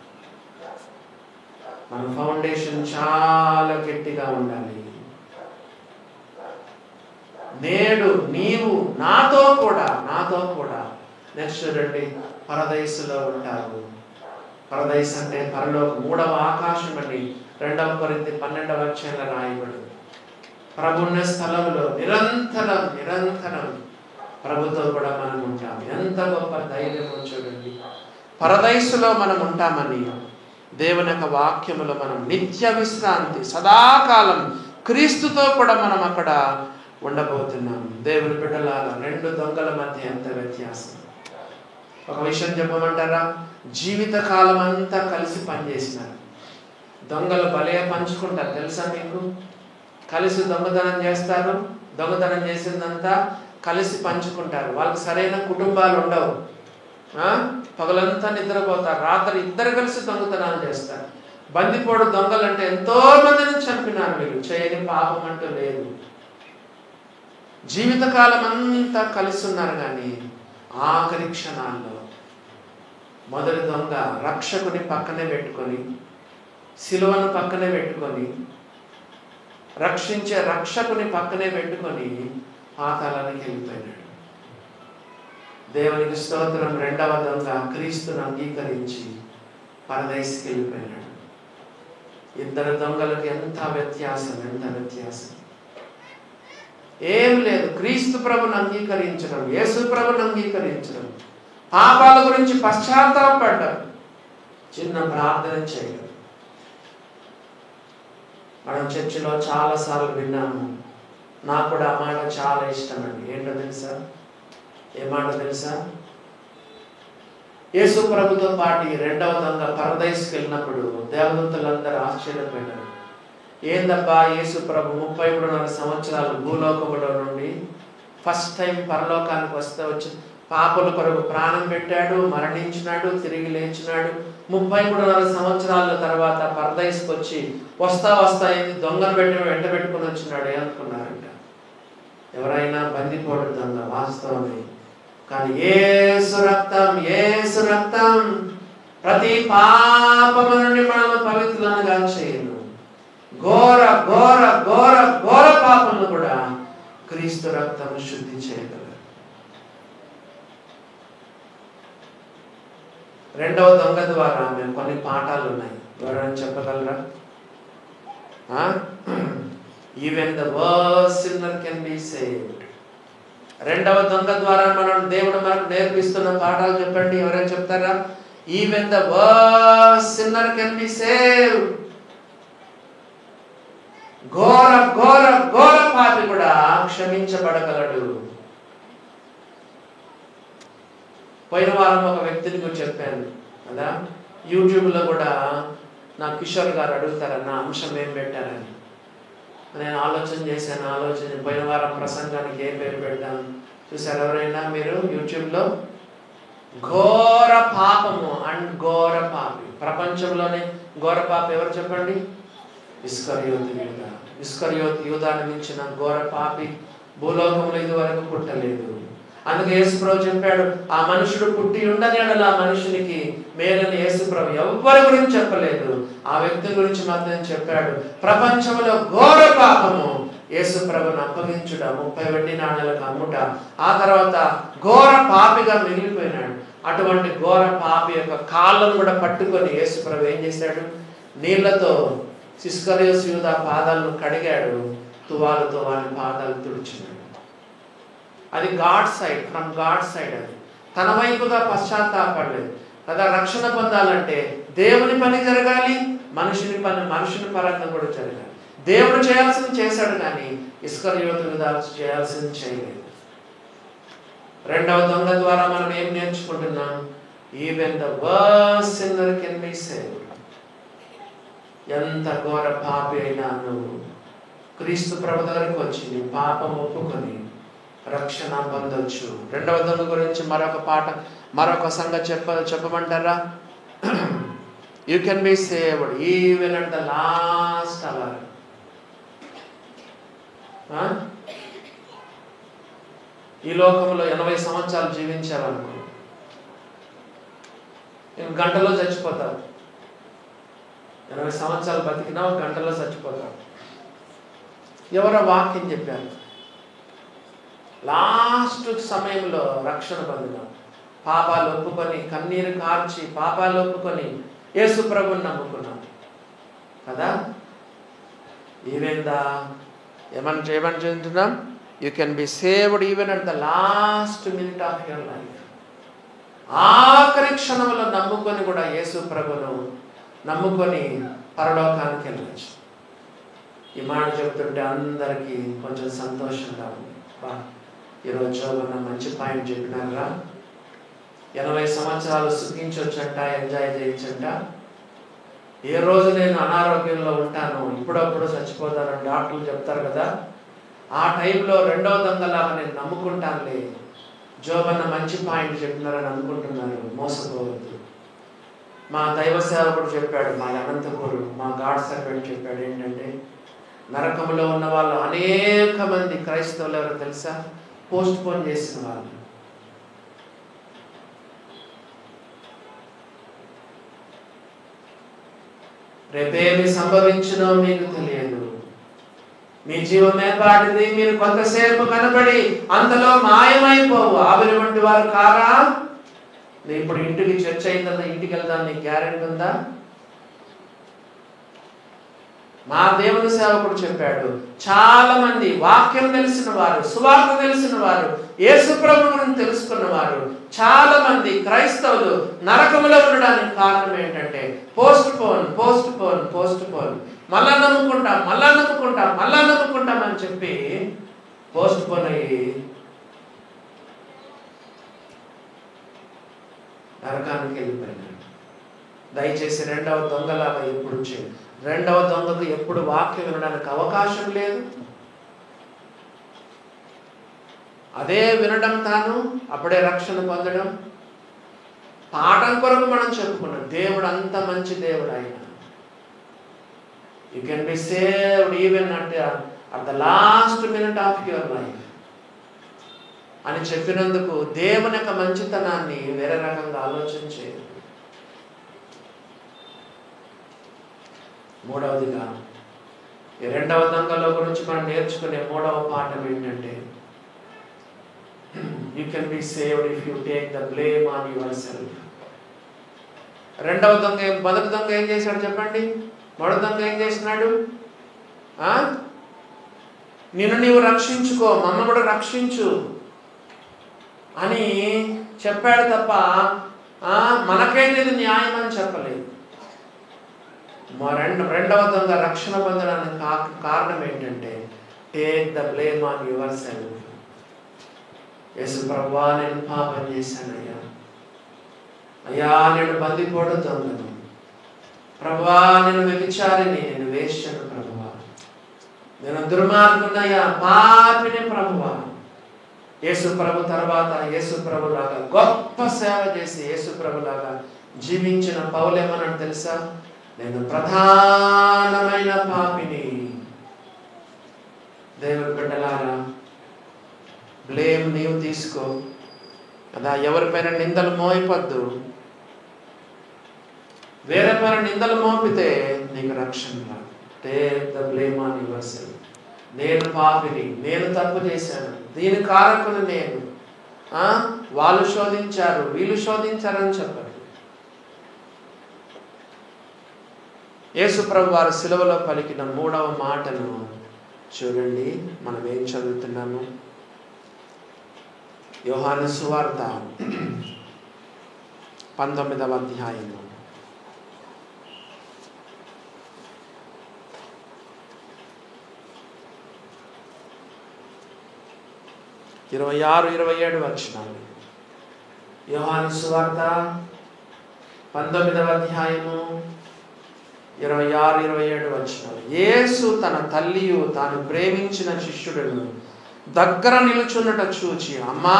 మన ఫౌండేషన్ చాలా గట్టిగా ఉండాలి. నేడు నీవు నాతో కూడా నెక్స్ట్ రండి పరదైసులో ఉంటారు. పరదైస్ అంటే పరలోకం, 3వ ఆకాశం అని 2వ కొరింథీ 12వ అధ్యాయంలో రాయబడింది. ప్రభున్న స్థలంలో నిరంతరం ప్రభుతో కూడా మనం ఉంటాం. ఎంత గొప్ప ధైర్యం చూడండి. పరదైసులో మనం ఉంటామని దేవుని యొక్క వాక్యములో మనం నిత్య విశ్రాంతి, సదాకాలం క్రీస్తుతో కూడా మనం అక్కడ ఉండబోతున్నాం. దేవుని బిడ్డలారా, 2 దొంగల మధ్య ఎంత వ్యత్యాసం. ఒక విషయం చెప్పమంటారా? జీవిత కాలం అంతా కలిసి పనిచేసినారు. దొంగలు భలే పంచుకుంటారు తెలుసా మీకు? కలిసి దొంగతనం చేస్తారు. దొంగతనం చేసిందంతా కలిసి పంచుకుంటారు. వాళ్ళకి సరైన కుటుంబాలు ఉండవు. పగలంతా నిద్రపోతారు, రాత్రి ఇద్దరు కలిసి దొంగతనాలు చేస్తారు. బందిపోడు దొంగలు అంటే ఎంతో మందిని చంపినారు. వీళ్ళు చేయని పాపం అంటూ లేదు. జీవితకాలం అంతా కలిసి ఉన్నారు. కానీ ఆఖరి క్షణాల్లో మొదటి దొంగ రక్షకుని పక్కనే పెట్టుకొని, సిలువను పక్కనే పెట్టుకొని, రక్షించే రక్షకుని పక్కనే పెట్టుకొని పాతాళానికి వెళ్ళిపోయినాడు. దేవునికి స్తోత్రం. 2వ దొంగ క్రీస్తును అంగీకరించి పరదైస్కి వెళ్ళిపోయినాడు. ఇద్దరు దొంగలకు ఎంత వ్యత్యాసం. ఏం లేదు. క్రీస్తు ప్రభుని అంగీకరించడం, యేసు ప్రభుని అంగీకరించడం, పాపాల గురించి పశ్చాత్తాపడ్డం, చిన్న ప్రార్థన చేయడం. మనం చర్చిలో చాలాసార్లు విన్నాము. నాకు కూడా ఆ మాట చాలా ఇష్టం అండి. ఏంటో తెలుసా? ఏ మాట తెలుసా? యేసు ప్రభుతో పాటు 2వ దొంగ పరదైస్కి వెళ్ళినప్పుడు దేవదూతలందరూ ఆశ్చర్యపోయినారు. ఏందబ్బా, యేసు ప్రభు 33 సంవత్సరాలు భూలోకములో నుండి ఫస్ట్ టైం పరలోకానికి వచ్చి పాపుల కొరకు ప్రాణం పెట్టాడు, మరణించినాడు, తిరిగి లేచినాడు. 33 సంవత్సరాల తర్వాత పరదైస్కి వచ్చి వస్తా ఏంది దొంగను వెంట పెట్టుకుని వచ్చినాడు. ఏమనుకున్నారంట? ఎవరైనా బందిపోడు దొంగ, వాస్తవమే. కానీ యేసు రక్తం ప్రతి పాపము నుండి మనల్ని పవిత్రులుగా చేయను. ఘోర పాపములు కూడా క్రీస్తు రక్తం శుద్ధి చేయగలరు. 2వ దొంగ ద్వారా మేము కొన్ని పాఠాలు ఉన్నాయి. ఎవరైనా చెప్పగలరా? Even the worst sinner can be saved. 2వ దొంగ ద్వారా దేవుడు మనకు నేర్పిస్తున్న పాఠాలు చెప్పండి. ఎవరైనా చెప్తారా? Even the worst sinner can be saved. ఘోర పాపి కూడా క్షమించబడగలడు. పోయిన వారం ఒక వ్యక్తిని కూడా చెప్పాను కదా, యూట్యూబ్లో కూడా నా కిషోర్ గారు అడుగుతారు నా అంశం ఏం పెట్టారని. నేను ఆలోచన చేశాను. పోయిన వారం ప్రసంగానికి ఏ పేరు పెడతాను చూసారు ఎవరైనా మీరు యూట్యూబ్లో? ఘోర పాపము అండ్ ఘోర పాపి. ప్రపంచంలోనే ఘోర పాపి ఎవరు చెప్పండి? ఇస్కరియోతు యూదాను మించిన ఘోర పాపి భూలోకంలో ఇది వరకు పుట్టలేదు. అందుకే యేసుప్రభు చెప్పాడు, ఆ మనుషుడు పుట్టి ఉండని ఆ మనుషునికి మేలని యేసుప్రభు ఎవ్వరి గురించి చెప్పలేదు. ఆ వ్యక్తి గురించి మాత్రం చెప్పాడు. ప్రపంచంలో ఘోర పాపము యేసుప్రభుని అప్పగించుట, 30 వెండి నాణేలకు అమ్ముట, ఆ తర్వాత ఘోర పాపిగా మిగిలిపోయినాడు. అటువంటి ఘోర పాపి యొక్క కాళ్ళను కూడా పట్టుకొని యేసుప్రభు ఏం చేశాడు? నీళ్లతో ఇస్కరియోతు యూదా పాదాలను కడిగాడు, తువాలుతో వారి పాదాలు తుడిచినాడు. అది God side, from God side. అది తన వైపుగా పశ్చాత్తాపడలేదు కదా. రక్షణ పొందాలంటే దేవుని పని జరగాలి, మనుషుని పరంగా కూడా జరగాలి. దేవుడు చేయాల్సింది చేశాడు, కానీ ఇస్కరియోతు యూదా చేయాల్సింది చేయలేదు. రెండవ దొంగ ద్వారా మనం ఏం నేర్చుకుంటున్నాం? Even the worst sinner can be saved. ఎంత ఘోర పాపి అయినా నువ్వు క్రీస్తు ప్రభు దగ్గరికి వచ్చి నీ పాపం ఒప్పుకొని రక్షణ పొందొచ్చు. రెండవ దొంగ గురించి మరొక సంగతి చెప్పమంటారా? You can be saved even at the last hour. ఈ లోకంలో 80 సంవత్సరాలు జీవించావనుకో, గంటలో చచ్చిపోతావు. 80 సంవత్సరాలు బతికినా గంటలో చచ్చిపోతావు. ఎవరో వాక్యం చెప్పారు, లాస్ట్ సమయంలో రక్షణ పొందినాం, పాపాలు ఒప్పుకొని కన్నీరు కార్చి పాపాలు ఒప్పుకొని యేసు ప్రభుని నమ్ముకున్నాం కదా. ఏమని చెప్తున్నాం? You can be saved even at the last minute of your life. ఆఖరి క్షణంలో నమ్ముకొని కూడా యేసు ప్రభును నమ్ముకొని పరలోకానికి వెళ్ళవచ్చు. ఈ మాట చెప్తుంటే అందరికీ కొంచెం సంతోషంగా ఉంది. ఈరోజు మన మంచి పాయింట్ చెప్పినారా? 80 సంవత్సరాలు సుఖించొచ్చంట, ఎంజాయ్ చేయొచ్చంట. ఏ రోజు నేను అనారోగ్యంలో ఉంటాను, ఇప్పుడప్పుడు చచ్చిపోతానని డాక్టర్లు చెప్తారు కదా, ఆ టైంలో రెండవ దొంగలాగా నేను నమ్ముకుంటానులే. జోబన్న మంచి పాయింట్ చెప్పినారని అనుకుంటున్నారు. మోసపోవద్దు. మా దైవ సేవకుడు చెప్పాడు, మా అనంతపురు మా గాడ్ సర్వెంట్ చెప్పాడు ఏంటంటే, నరకంలో ఉన్న వాళ్ళు అనేక మంది క్రైస్తవులు ఎవరో తెలుసా? పోస్ట్ పోన్ చేసిన వాళ్ళు. రేపేమి సంభవించినో మీకు తెలియదు. మీ జీవమే పాటిది, మీరు కొంతసేపు కనబడి అంతలో మాయమైపోవు. ఆవిరి వంటి వారు కారా? ఇప్పుడు ఇంటికి చర్చ అయిందా, ఇంటికి వెళ్దాం, నీకు గ్యారెంటీ ఉందా? మా దేవుని సేవకుడు చెప్పాడు, చాలా మంది వాక్యం తెలిసిన వారు, సువార్త తెలిసిన వారు, యేసు ప్రభువును తెలుసుకున్న వారు, చాలా మంది క్రైస్తవులు నరకములో ఉండడానికి కారణం ఏంటంటే పోస్ట్ పోన్, మళ్ళా నమ్ముకుంటాం అని చెప్పి పోస్ట్ పోన్ అయ్యి నరకానికి వెళ్ళిపోయినాడు. దయచేసి రెండవ దొంగలాగా ఎప్పుడు చేయండి. రెండవ దొంగకు ఎప్పుడు వాక్యం వినడానికి అవకాశం లేదు. అదే వినడం తాను, అప్పుడే రక్షణ పొందడం. పాఠం కొరకు మనం చెప్పుకున్నాం, దేవుడు అంత మంచి దేవుడు ఆయన. You can be saved even at the last minute of your life అని చెప్పినందుకు దేవుని యొక్క మంచితనాన్ని వేరే రకంగా ఆలోచించే. మూడవదిగా ఈ రెండవ దొంగలో గురించి మనం నేర్చుకునే మూడవ పాఠం ఏంటంటే, you can be saved if you take the blame on your self. రెండవ దొంగ మొదటి దొంగ ఏం చేశాడు చెప్పండి? మొదటి దొంగ ఏం చేసినాడు? నిన్ను నీవు రక్షించుకో, మమ్మ కూడా రక్షించు అని చెప్పాడు తప్ప మనకైతే ఇది న్యాయం అని చెప్పలేదు. రెండవ దొంగ రక్షణ పొందడానికి కారణం ఏంటంటే, take the blame on yourself. Yesu ప్రభువా, నేను పాపం చేశానయ్యా, నేను బందిపోటు దొంగను ప్రభువా, నేను వ్యభిచారిని, నేను వేశ్యను ప్రభువా, నేను దుర్మార్గునయ్యా, పాపిని ప్రభువా. యేసు ప్రభు తర్వాత యేసు ప్రభులాగా గొప్ప సేవ చేసి యేసు ప్రభులాగా జీవించిన పౌలేమన్నాడు తెలుసా? నేను ప్రధానమైన పాపిని. దేవుని బిడ్డలారా, బ్లేమ్ నీవు తీసుకో కదా. ఎవరిపైన నిందలు మోయపద్దు. వేరే పైన నిందలు మోపితే నీకు రక్షణ రాదు. Take the blame on your self. నేను పాపిని, నేను తప్పు చేశాను, దీని కారకులు నేను, వాళ్ళు శోధించారు, వీళ్ళు శోధించారని చెప్పండి. యేసు ప్రభు వారు సిలువలో పలికిన మూడవ మాటను చూడండి. మనం ఏం చదువుతున్నాము? యోహాను సువార్త 19వ అధ్యాయము 38 26, 27 వచనాలు. యోహాను సువార్త 19వ అధ్యాయము 26, 27 వచనాలు. యేసు తన తల్లియు తాను ప్రేమించిన శిష్యుడును దగ్గర నిలుచున్నట చూచి, అమ్మా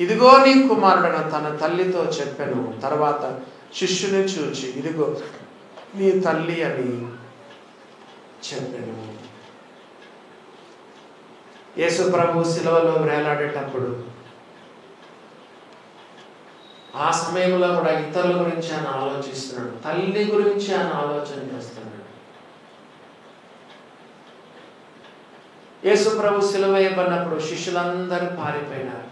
ఇదిగో నీ కుమారుడను తన తల్లితో చెప్పెను. తర్వాత శిష్యుని చూచి, ఇదిగో నీ తల్లి అని చెప్పెను. యేసు ప్రభు శిలువలో వేలాడేటప్పుడు ఆ సమయంలో కూడా ఇతరుల గురించి ఆయన ఆలోచిస్తున్నాడు, తల్లి గురించి ఆయన ఆలోచన చేస్తున్నాడు. యేసు ప్రభు సిలువ వేయబడినప్పుడు శిష్యులందరూ పారిపోయినారు.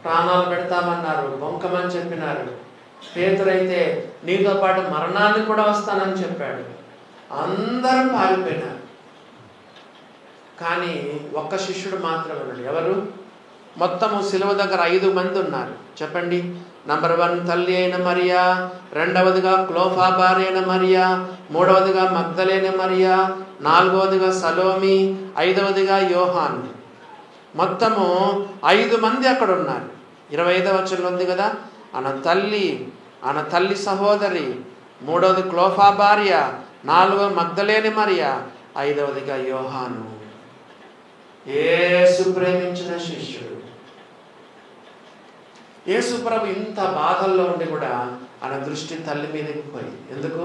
ప్రాణాలు పెడతామన్నారు, బొంకమని చెప్పినారు. పేతురైతే నీతో పాటు మరణాన్ని కూడా వస్తానని చెప్పాడు. అందరూ పారిపోయినారు. కానీ ఒక్క శిష్యుడు మాత్రమే ఉన్నాడు. ఎవరు? మొత్తము సిలువ దగ్గర 5 మంది ఉన్నారు. చెప్పండి. నంబర్ 1 తల్లి అయిన మరియా, రెండవదిగా క్లోఫా భార్య అయిన మరియా, మూడవదిగా మగ్దలేన మరియా, నాలుగవదిగా సలోమి, 5వదిగా యోహాను. మొత్తము 5 మంది అక్కడ ఉన్నారు. 25వ వచనంలో ఉంది కదా, ఆయన తల్లి సహోదరి, మూడవది క్లోఫా భార్య, 4వ మగ్దలేని మరియా, 5వదిగా యోహాను. యేసు ప్రేమించిన శిష్యుడు. యేసు ప్రభు ఇంత బాధల్లో ఉండి కూడా ఆయన దృష్టి తల్లి మీదకి పోయి. ఎందుకు?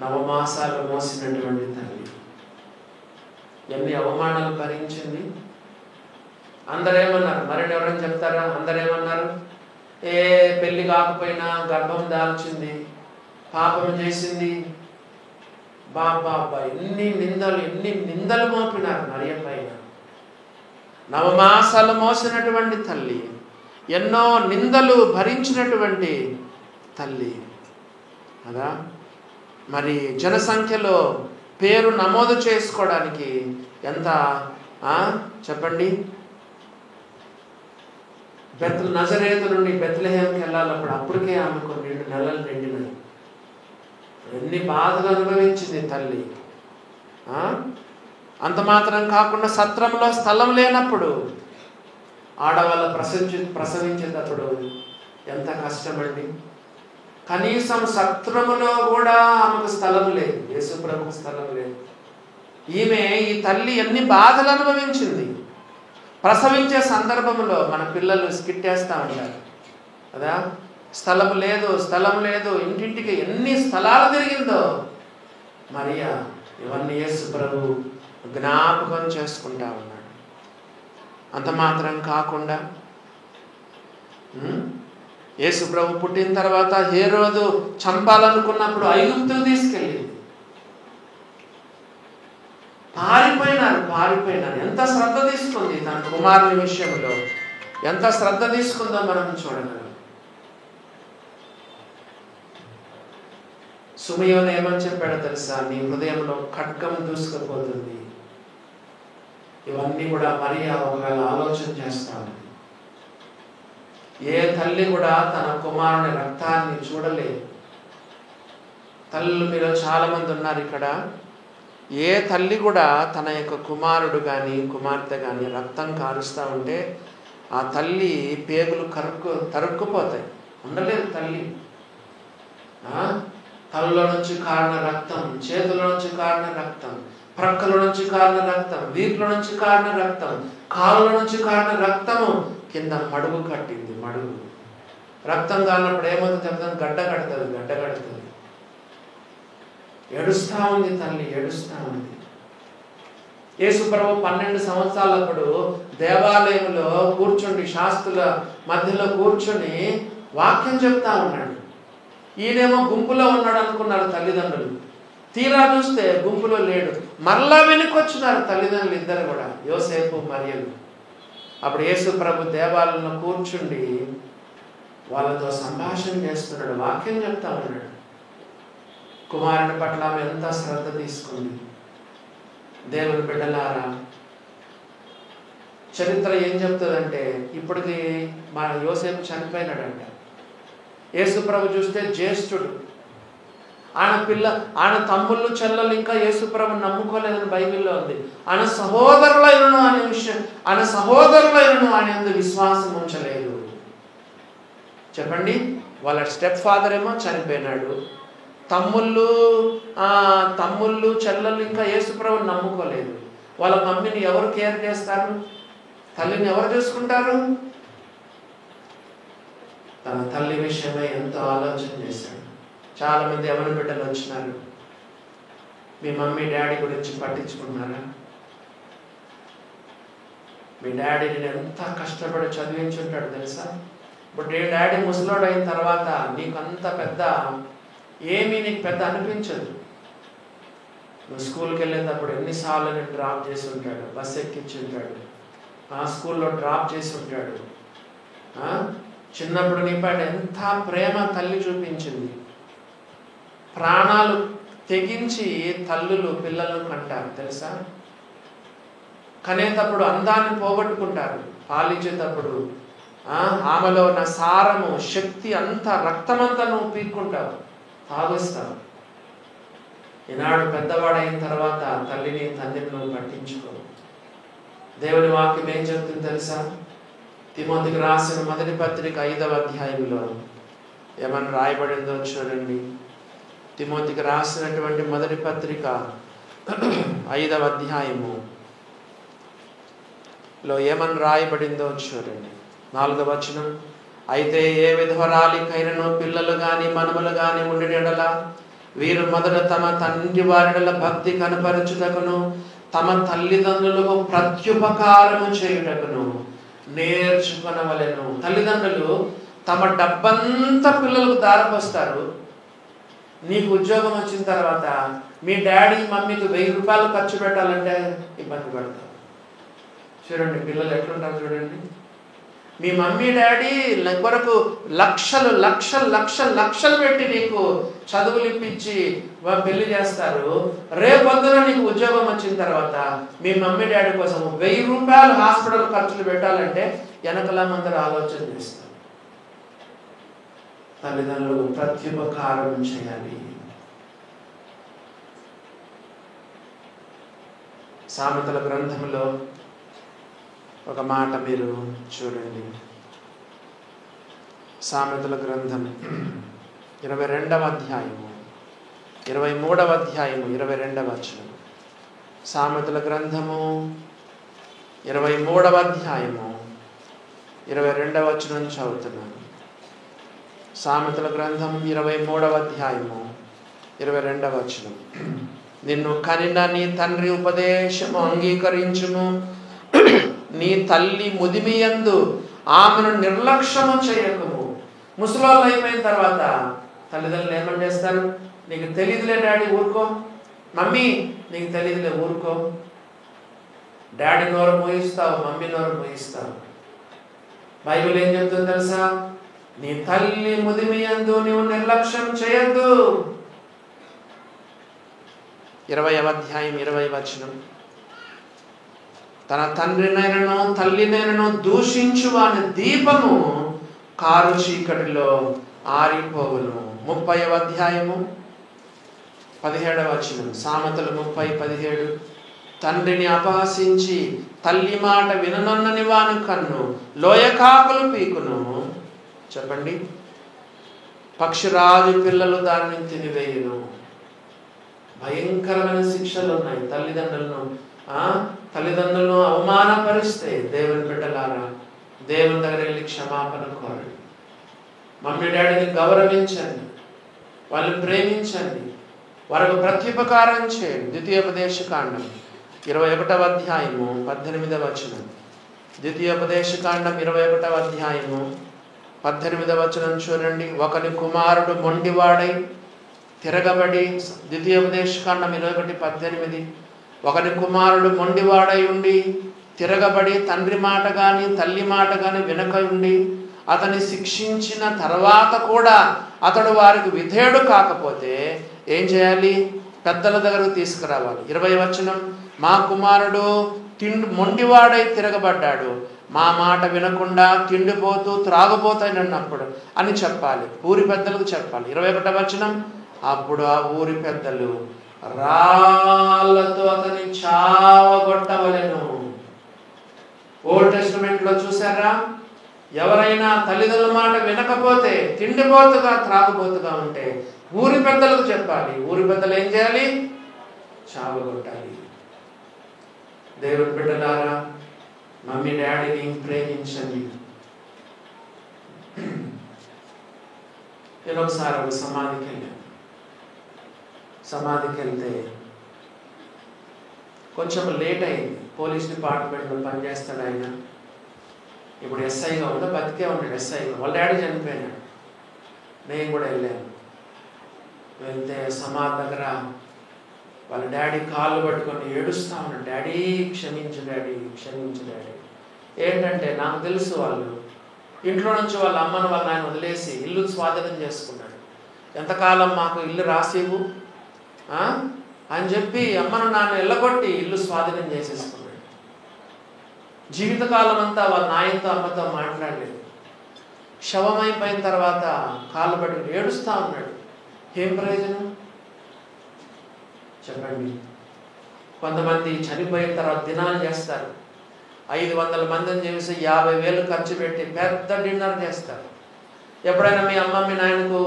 నవమాసాలు మోసినటువంటి తల్లి ఎన్ని అవమానాలు భరించింది. అందరేమన్నారు? మరిని ఎవరైనా చెప్తారా? అందరేమన్నారు? పెళ్లి కాకపోయినా గర్భం దాల్చింది, పాపం చేసింది. బాబా ఎన్ని నిందలు మోపినారు మరియ పైన. నవమాసాలు మోసినటువంటి తల్లి, ఎన్నో నిందలు భరించినటువంటి తల్లి కదా. మరి జనసంఖ్యలో పేరు నమోదు చేసుకోవడానికి ఎంత చెప్పండి. నజరేతు నుండి బెత్లెహేంకి వెళ్ళాలప్పుడు అప్పటికే ఆమెకు 2 నెలలు నిండినాయి. ఎన్ని బాధలు అనుభవించింది తల్లి. అంత మాత్రం కాకుండా సత్రంలో స్థలం లేనప్పుడు, ఆడవాళ్ళ ప్రసవించేటప్పుడు ఎంత కష్టమండి. కనీసం సత్రములో కూడా ఆమెకు స్థలం లేదు, యేసు ప్రభుకు స్థలం లేదు. ఈ తల్లి ఎన్ని బాధలు అనుభవించింది. ప్రసవించే సందర్భంలో మన పిల్లలు స్కిట్టేస్తూ ఉంటారు కదా, స్థలం లేదు, ఇంటింటికి ఎన్ని స్థలాలు తిరిగిందో మరియా. ఇవన్నీ యేసు ప్రభు జ్ఞాపకం చేసుకుంటా ఉన్నాడు. అంత మాత్రం కాకుండా యేసు ప్రభు పుట్టిన తర్వాత హేరోదు చంపాలనుకున్నప్పుడు ఐగుప్తుకు తీసుకెళ్ళింది. పారిపోయినారు. ఎంత శ్రద్ధ తీసుకుంది తన కుమారుని విషయంలో, ఎంత శ్రద్ధ తీసుకుందో మనం చూడగలం. సుమయోను ఏమని చెప్పాడో తెలుసా? నీ హృదయంలో ఖడ్గం దూసుకుపోతుంది. ఇవన్నీ కూడా మరియా ఒకవేళ ఆలోచన చేస్తాను. ఏ తల్లి కూడా తన కుమారుని రక్తాన్ని చూడలేదు. తల్లులు మీలో చాలా మంది ఉన్నారు ఇక్కడ. ఏ తల్లి కూడా తన యొక్క కుమారుడు కానీ కుమార్తె కానీ రక్తం కారుస్తూ ఉంటే ఆ తల్లి పేగులు తరుక్కుపోతాయి. ఉండలేదు తల్లి. తలలో నుంచి కారిన రక్తం, చేతుల నుంచి కారిన రక్తం, ప్రక్కల నుంచి కారిన రక్తం, వీపుల నుంచి కారిన రక్తం, కాళ్ళ నుంచి కారిన రక్తము కింద మడుగు కట్టింది. మడుగు రక్తం కాలినప్పుడు ఏమవుతుంది చెప్తాను? గడ్డ కడుతుంది. ఏడుస్తూ ఉంది తల్లి, ఏడుస్తూ ఉంది. యేసు ప్రభు 12 సంవత్సరాలప్పుడు దేవాలయంలో కూర్చుండి, శాస్త్రుల మధ్యలో కూర్చొని వాక్యం చెప్తా ఉన్నాడు. ఈయనేమో గుంపులో ఉన్నాడు అనుకున్నారు తల్లిదండ్రులు. తీరా చూస్తే గుంపులో లేడు. మరలా వెనుకొచ్చినారు తల్లిదండ్రులు ఇద్దరు కూడా, యోసేపు మరియలు. అప్పుడు యేసు ప్రభు దేవాలయంలో కూర్చుండి వాళ్ళతో సంభాషణ చేస్తున్నాడు, వాక్యం చెప్తా ఉన్నాడు. కుమారుని పట్ల ఆమె ఎంత శ్రద్ధ తీసుకుంది. దేవుని బిడ్డలారా, చరిత్ర ఏం చెప్తుందంటే ఇప్పటికి మన యోసేపు చనిపోయినాడంట. యేసు ప్రభు చూస్తే జ్యేష్ఠుడు. ఆయన తమ్ముళ్ళు చెల్లెలు ఇంకా యేసుప్రభుని నమ్ముకోలేదని బైబిల్లో ఉంది. ఆయన సహోదరులైనను ఆయన యందు విశ్వాసం ఉంచలేదు. చెప్పండి, వాళ్ళ స్టెప్ ఫాదర్ ఏమో చనిపోయినాడు, తమ్ముళ్ళు చెల్లెలు ఇంకా యేసుప్రభుని నమ్ముకోలేదు. వాళ్ళ మమ్మీని ఎవరు కేర్ చేస్తారు? తల్లిని ఎవరు చూసుకుంటారు? తన తల్లి విషయమై ఎంతో ఆలోచన చేశాడు. చాలా మంది యవన బిడ్డలు వచ్చినారు, మీ మమ్మీ డాడీ గురించి పట్టించుకున్నారా? మీ డాడీని ఎంత కష్టపడి చదివించుంటాడు తెలుసా? ఇప్పుడు డాడీ ముసలోడు అయిన తర్వాత నీకు అంత పెద్ద నీకు పెద్ద అనిపించదు. నువ్వు స్కూల్కి వెళ్ళేటప్పుడు ఎన్నిసార్లు నేను డ్రాప్ చేసి ఉంటాడు, బస్ ఎక్కించి ఉంటాడు, స్కూల్లో డ్రాప్ చేసి ఉంటాడు. చిన్నప్పుడు నీపైన ఎంత ప్రేమ తల్లి చూపించింది. ప్రాణాలు తెగించి తల్లులు పిల్లలను కంటారు తెలుసా? కనేటప్పుడు అందాన్ని పోగొట్టుకుంటారు, పాలించేటప్పుడు ఆమెలో ఉన్న సారము శక్తి అంతా రక్తమంతా నువ్వు పీక్కుంటావు, తాగుస్తావు. ఈనాడు పెద్దవాడైన తర్వాత తల్లిని తండ్రిని నువ్వు పట్టించుకో. దేవుని వాక్యం ఏం చెప్తుంది తెలుసా? తిమోతికి రాసిన మొదటి పత్రిక 5వ అధ్యాయంలో ఏమని రాయబడిందో చూడండి. తిమోతికి రాసినటువంటి మొదటి పత్రిక 5వ అధ్యాయములో ఏమని రాయబడిందో చూడండి. 4వ వచనం, అయితే ఏ విధవరాలికైనను పిల్లలు గాని మనములు గాని ఉండిన యెడల వీరు మొదట తమ తండ్రి వారిడల భక్తి కనపరచుటకును తమ తల్లిదండ్రులకు ప్రత్యుపకారము చేయుటకును నేర్చుకొనవలెను. తల్లిదండ్రులు తమ డబ్బంతా పిల్లలకు దారపోస్తారు. నీకు ఉద్యోగం వచ్చిన తర్వాత మీ డాడీ మమ్మీకి 1000 రూపాయలు ఖర్చు పెట్టాలంటే ఇబ్బంది పడతారు. చూడండి పిల్లలు ఎట్లుంటారు చూడండి. మీ మమ్మీ డాడీ కొరకు లక్షలు లక్షలు లక్షలు లక్షలు పెట్టి నీకు చదువులు ఇప్పించి పెళ్లి చేస్తారు. రేపొద్దున నీకు ఉద్యోగం వచ్చిన తర్వాత మీ మమ్మీ డాడీ కోసం 1000 రూపాయలు హాస్పిటల్ ఖర్చులు పెట్టాలంటే వెనకలా మందరు ఆలోచన చేస్తారు. తల్లిదండ్రులు ప్రత్యుపకారం చేయాలి. సామెతల గ్రంథంలో ఒక మాట మీరు చూడండి. సామెతల గ్రంథం 22వ అధ్యాయము 23వ అధ్యాయము 22వ వచనం. సామెతల గ్రంథము 23వ అధ్యాయము 22వ వచనం చదువుతున్నాను. సామెతల గ్రంథం 23వ అధ్యాయము 22వ వచనం. నిన్ను కనిన నీ తండ్రి ఉపదేశము అంగీకరించుము, నీ తల్లి ముదిమియందు ఆమెను నిర్లక్ష్యము చేయకము. ముసలోళ్ళు అయిపోయిన తర్వాత తల్లిదండ్రులు ఏమని చేస్తారు? నీకు తెలియదులే డాడీ ఊరుకో, మమ్మీ నీకు తెలియదులే ఊరుకో. డాడీ నోరు మోయిస్తావు, మమ్మీ నోరు మోయిస్తావు. బైబిల్ ఏం చెప్తుంది తెలుసా? నీ తల్లి ముదిమియందు నీవు నిర్లక్ష్యం చేయొద్దు. 20వ అధ్యాయం 20వ వచనం. తన తండ్రినైనను తల్లినైనను దూషించు వాని దీపము కారు చీకటిలో ఆరిపోవును. 30వ అధ్యాయము 17వ వచనం. సామెతలు 30:17. తండ్రిని అపహసించి తల్లి మాట విననొన్నని వాని కన్ను లోయకాకులు పీకును. చెప్పండి, పక్షిరాజు పిల్లలు దాన్ని తినివేయును. భయంకరమైన శిక్షలు ఉన్నాయి. తల్లిదండ్రులను అవమానపరిస్తే దేవుని బిడ్డలారా దేవుని దగ్గర వెళ్ళి క్షమాపణ కోరండి. మమ్మీ డాడీని గౌరవించండి, వాళ్ళని ప్రేమించండి, వారికి ప్రత్యుపకారం చేయండి. ద్వితీయోపదేశకాండం 21వ అధ్యాయము 18వ వచనం. ద్వితీయోపదేశకాండం 21వ అధ్యాయము 18వ వచనం చూడండి. ఒకని కుమారుడు మొండివాడై తిరగబడి, ద్వితీయోపదేశకాండం 21:18. ఒకని కుమారుడు మొండివాడై ఉండి తిరగబడి తండ్రి మాట కానీ తల్లి మాట కానీ వినక ఉండి అతన్ని శిక్షించిన తర్వాత కూడా అతడు వారికి విధేయుడు కాకపోతే ఏం చేయాలి? పెద్దల దగ్గరకు తీసుకురావాలి. 20వ వచనం. మా కుమారుడు మొండివాడై తిరగబడ్డాడు, మా మాట వినకుండా తిండిపోతూ త్రాగుపోతానన్నప్పుడు అని చెప్పాలి. ఊరి పెద్దలకు చెప్పాలి. 21వ వచనం. అప్పుడు ఆ ఊరి పెద్దలు రాళ్లతో అతని చావగొట్టవలెను. ఓల్డ్ టెస్టమెంట్ లో చూసారా, ఎవరైనా తల్లిదండ్రుల మాట వినకపోతే, తిండిపోతుగా త్రాగుబోతుగా ఉంటే ఊరి పెద్దలకు చెప్పాలి. ఊరి పెద్దలు ఏం చేయాలి? చావగొట్టాలి. దేవుని బిడ్డలారా, మమ్మీ డాడీని ప్రేమించండి. నేను ఒకసారి ఒక సమాధికి వెళ్ళాను. సమాధికి వెళ్తే కొంచెం లేట్ అయింది. పోలీస్ డిపార్ట్మెంట్లో పనిచేస్తాడు ఆయన. ఇప్పుడు ఎస్ఐగా ఉందా, బతికే ఉన్నాడు ఎస్ఐగా. వాళ్ళ డాడీ చనిపోయినాడు. నేను కూడా వెళ్ళాను. వెళ్తే సమాధి దగ్గర వాళ్ళ డాడీ కాళ్ళు పట్టుకొని ఏడుస్తా ఉన్నాడు. డాడీ క్షమించు డాడీ, క్షమించు డాడీ. ఏంటంటే నాకు తెలుసు, వాళ్ళు ఇంట్లో నుంచి వాళ్ళ అమ్మను వాళ్ళ ఆయన వదిలేసి ఇల్లు స్వాధీనం చేసుకున్నాడు. ఎంతకాలం మాకు ఇల్లు రాసివు అని చెప్పి అమ్మను నాన్న ఎల్లగొట్టి ఇల్లు స్వాధీనం చేసేసుకున్నాడు. జీవితకాలం అంతా వాళ్ళ నాయనతో అమ్మతో మాట్లాడలేదు. శవమైపోయిన తర్వాత కాళ్ళు పట్టుకుని ఏడుస్తూ ఉన్నాడు. ఏం ప్రయోజనం చెప్పండి? కొంతమంది చనిపోయిన తర్వాత దినాలు చేస్తారు. 500 మందిని చేసి 50,000 ఖర్చు పెట్టి పెద్ద డిన్నర్ చేస్తారు. ఎప్పుడైనా మీ అమ్మ మీ నాయనకు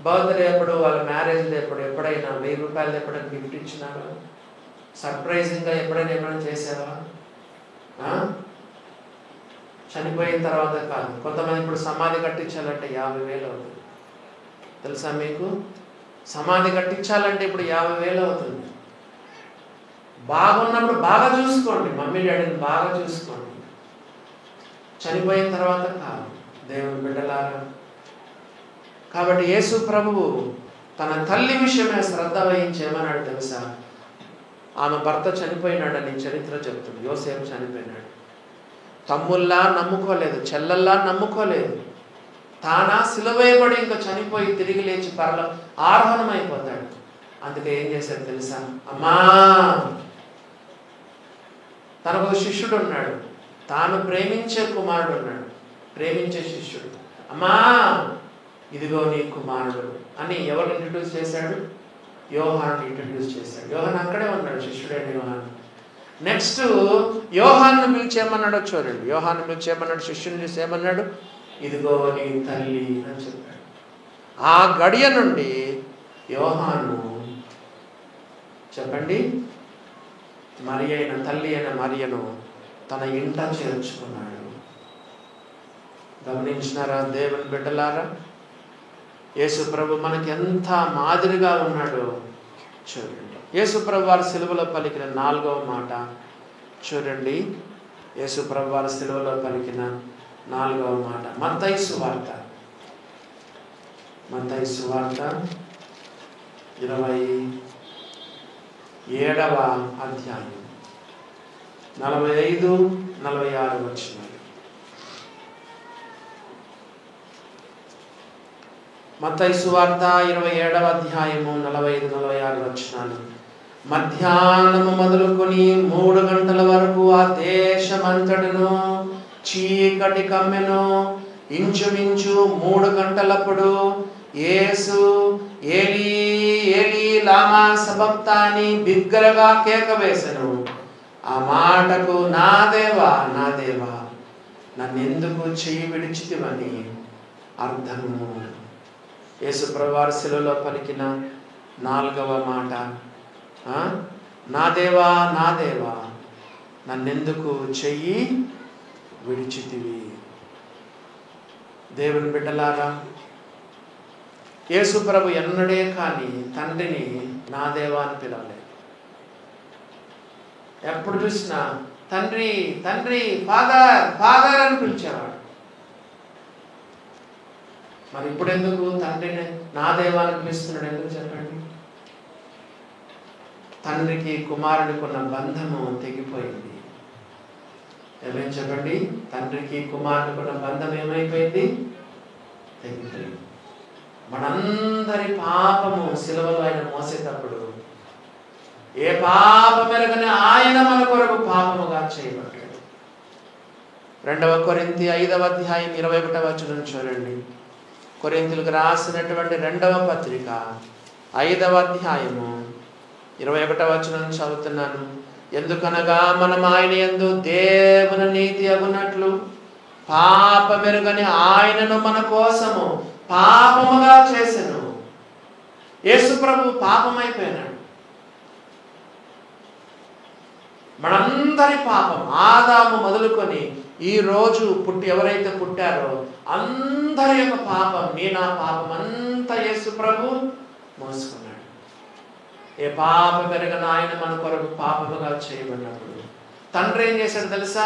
బర్త్డే ఎప్పుడు, వాళ్ళ మ్యారేజ్ ఎప్పుడు, ఎప్పుడైనా 1000 రూపాయలు ఎప్పుడైనా గిఫ్ట్ ఇచ్చినావా? సర్ప్రైజింగ్గా ఎప్పుడైనా చేసావా? చనిపోయిన తర్వాత కాదు. కొంతమంది ఇప్పుడు సమాధి కట్టించాలంటే 50,000 అవుతుంది. తెలుసా మీకు? సమాధి కట్టించాలంటే ఇప్పుడు 50,000 అవుతుంది. బాగున్నప్పుడు బాగా చూసుకోండి, మమ్మీ డాడీని బాగా చూసుకోండి. చనిపోయిన తర్వాత కాదు. దేవుని బిడ్డలారా, కాబట్టి యేసు ప్రభువు తన తల్లి విషయమే శ్రద్ధ వహించి ఏమన్నాడు తెలుసా? ఆమె భర్త చనిపోయినాడని చరిత్ర చెప్తుంది. యోసేపు చనిపోయినాడు. తమ్ముల్లా నమ్ముకోలేదు, చెల్లెల్లా నమ్ముకోలేదు. తానా సిలువేయబడి ఇంకా చనిపోయి తిరిగి లేచి ఆరోహణమైపోతాడు. అందుకే ఏం చేశాడు తెలుసా? అమ్మా, తనకు ఒక శిష్యుడు ఉన్నాడు, తాను ప్రేమించే కుమారుడు ఉన్నాడు, ప్రేమించే శిష్యుడు. అమ్మా, ఇదిగో నీ కుమారుడు అని ఎవరు ఇంట్రడ్యూస్ చేశాడు? యోహాను ఇంట్రడ్యూస్ చేశాడు. యోహాను అక్కడే ఉన్నాడు, శిష్యుడైన యోహాను. నెక్స్ట్ యోహాను పిలిచేమన్నాడో చూడండి. యోహాను పిలిచేమన్నాడు, శిష్యుని చూసి ఏమన్నాడు? ఇదిగో నీ తల్లి అని చెప్పాడు. ఆ గడియ నుండి యోహాను చెప్పండి మరి అయిన తల్లి అయిన మరియను తన ఇంట చేర్చుకున్నాడు. గమనించినారా దేవుని బిడ్డలారా? యేసు ప్రభు మనకి ఎంత మాదిరిగా ఉన్నాడో చూడండి. యేసు ప్రభు వారి సిలువలో పలికిన 4వ మాట చూడండి. యేసు ప్రభు వారి సిలువలో పలికిన 4వ మాట మత్తయి సువార్త 27వ అధ్యాయం 45-46 వచనాలు. మత్తయి సువార్త 27వ అధ్యాయము 45-46 వచనాలు. మధ్యాహ్నము మొదలుకొని 3 గంటల వరకు ఆ దేశమంతటను చీకటి కమ్మెను. ఇంచుమించు 3 గంటలప్పుడు యేసు ఏలీ ఏలీ లామా సబక్తాని బిగ్గరగా కేక వేసెను. ఆ మాటకు నా దేవా నా దేవా నన్నెందుకు చెయ్యి విడిచితివని అర్థము. యేసు ప్రభువారి శిలువలో పలికిన 4వ మాట, నా దేవా నా దేవా నన్నెందుకు చెయ్యి విడిచితివి. దేవుని బిడ్డలారా, యేసు ప్రభు ఎన్నడే కానీ తండ్రిని నా దేవా అని పిలవలేదు. ఎప్పుడు చూసినా తండ్రి తండ్రి ఫాదర్ ఫాదర్ అని పిలిచేవాడు. మరి ఇప్పుడు ఎందుకు తండ్రిని నా దేవాన్ని పిలుస్తున్నాడు? ఎందుకు చెప్పండి? తండ్రికి కుమారునికి ఉన్న బంధము తెగిపోయింది. ఏమేం చెప్పండి? తండ్రికి కుమారునికి ఉన్న బంధం ఏమైపోయింది? తెగిపోయింది. మనందరి పాపము సిలువలో ఆయన మోసేటప్పుడు ఏ పాపం ఎరగని ఆయన మన కొరకు పాపముగా చేయబడ్డాడు. 2వ కొరింథీ 5వ అధ్యాయం 21వ వచనం చూడండి. కొరింథీయులకు రాసినటువంటి 2వ పత్రిక 5వ అధ్యాయము 21వ వచనం చదువుతున్నాను. ఎందుకనగా మనం ఆయన యందు దేవుని నీతి అగునట్లు పాపమెరుగని ఆయనను మన కోసము పాపముగా చేసెను. యేసు ప్రభు పాపమైపోయినాడు. మనందరి పాపం ఆదాము మొదలుకొని ఈ రోజు ఎవరైతే పుట్టారో అందరి యొక్క పాపం, నా పాపం అంతా యేసు ప్రభు మోసుకున్నాడు. ఏ పాప పెరగన ఆయన మన కొరకు పాపముగా చేయబడినప్పుడు తండ్రి ఏం చేశాడు తెలుసా?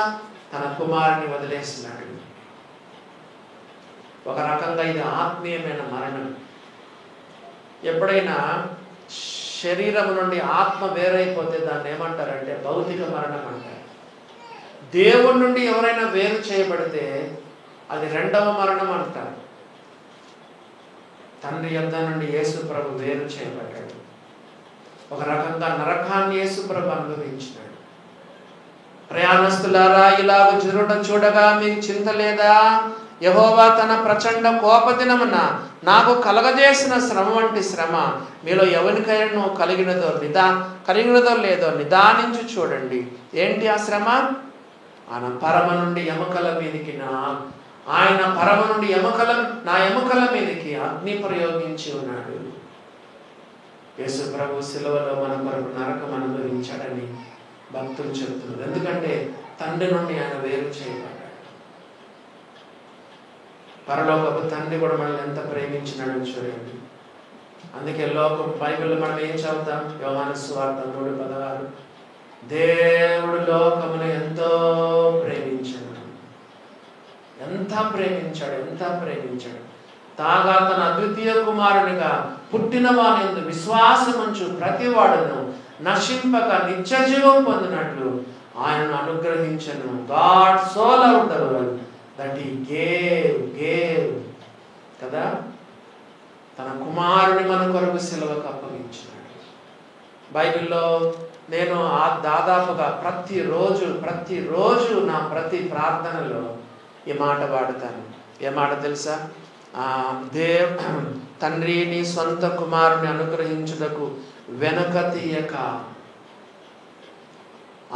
తన కుమారుని వదిలేసినాడు. ఒక రకంగా ఇది ఆత్మీయమైన మరణం. ఎప్పుడైనా శరీరం నుండి ఆత్మ వేరైపోతే దాన్ని ఏమంటారంటే భౌతిక మరణం అంటారు. దేవుడి నుండి ఎవరైనా వేరు చేయబడితే అది 2వ మరణం అంటారు. తండ్రి యొద్ద నుండి యేసు ప్రభు వేరు చేయబడ్డాడు. ఒక రకంగా నరకాన్ని యేసు ప్రభు అనుభవించినాడు. ప్రయాణస్తులారా, ఇలాగ చూడగా మీకు చింత లేదా? యెహోవా తన ప్రచండ కోపదినమున నాకు కలగజేసిన శ్రమ వంటి శ్రమ మీలో ఎవరికైనా కలిగినదో లేదో నిదానించి చూడండి. ఏంటి ఆ శ్రమ? ఆయన పరమ నుండి ఎముకల మీదకి నా ఎముకల మీదకి అగ్ని ప్రయోగించి ఉన్నాడు. యేసు ప్రభు శిలువలో మన కొరకు నరకం అనుభవించాడని భక్తులు చెబుతున్నారు. ఎందుకంటే తండ్రి నుండి ఆయన వేరు చేయబడ్డాడు. పరలోకపు తండ్రి కూడా మనల్ని ఎంత ప్రేమించినాడో చూడండి. అందుకే బైబిల్లో మనం ఏం చదువుతాం? యోహాను సువార్త 3:16 దేవుడు లోకమును ఎంతో ప్రేమించాడు. ఎంత ప్రేమించాడు. తాగా తన అద్వితీయ కుమారునిగా పుట్టిన వాని విశ్వాసముంచు ప్రతివాడును నశింపక నిత్య జీవం పొందినట్లు ఆయనను అనుగ్రహించను. God so loved the world that he gave కదా, తన కుమారుని మన కొరకు సిలువకు అప్పగించాడు. బైబిల్లో నేను దాదాపుగా ప్రతిరోజు నా ప్రతి ప్రార్థనలో ఈ మాట వాడతాను. ఏ మాట తెలుసా? తండ్రి నీ సొంత కుమారుని అనుగ్రహించుటకు వెనుక తీయక,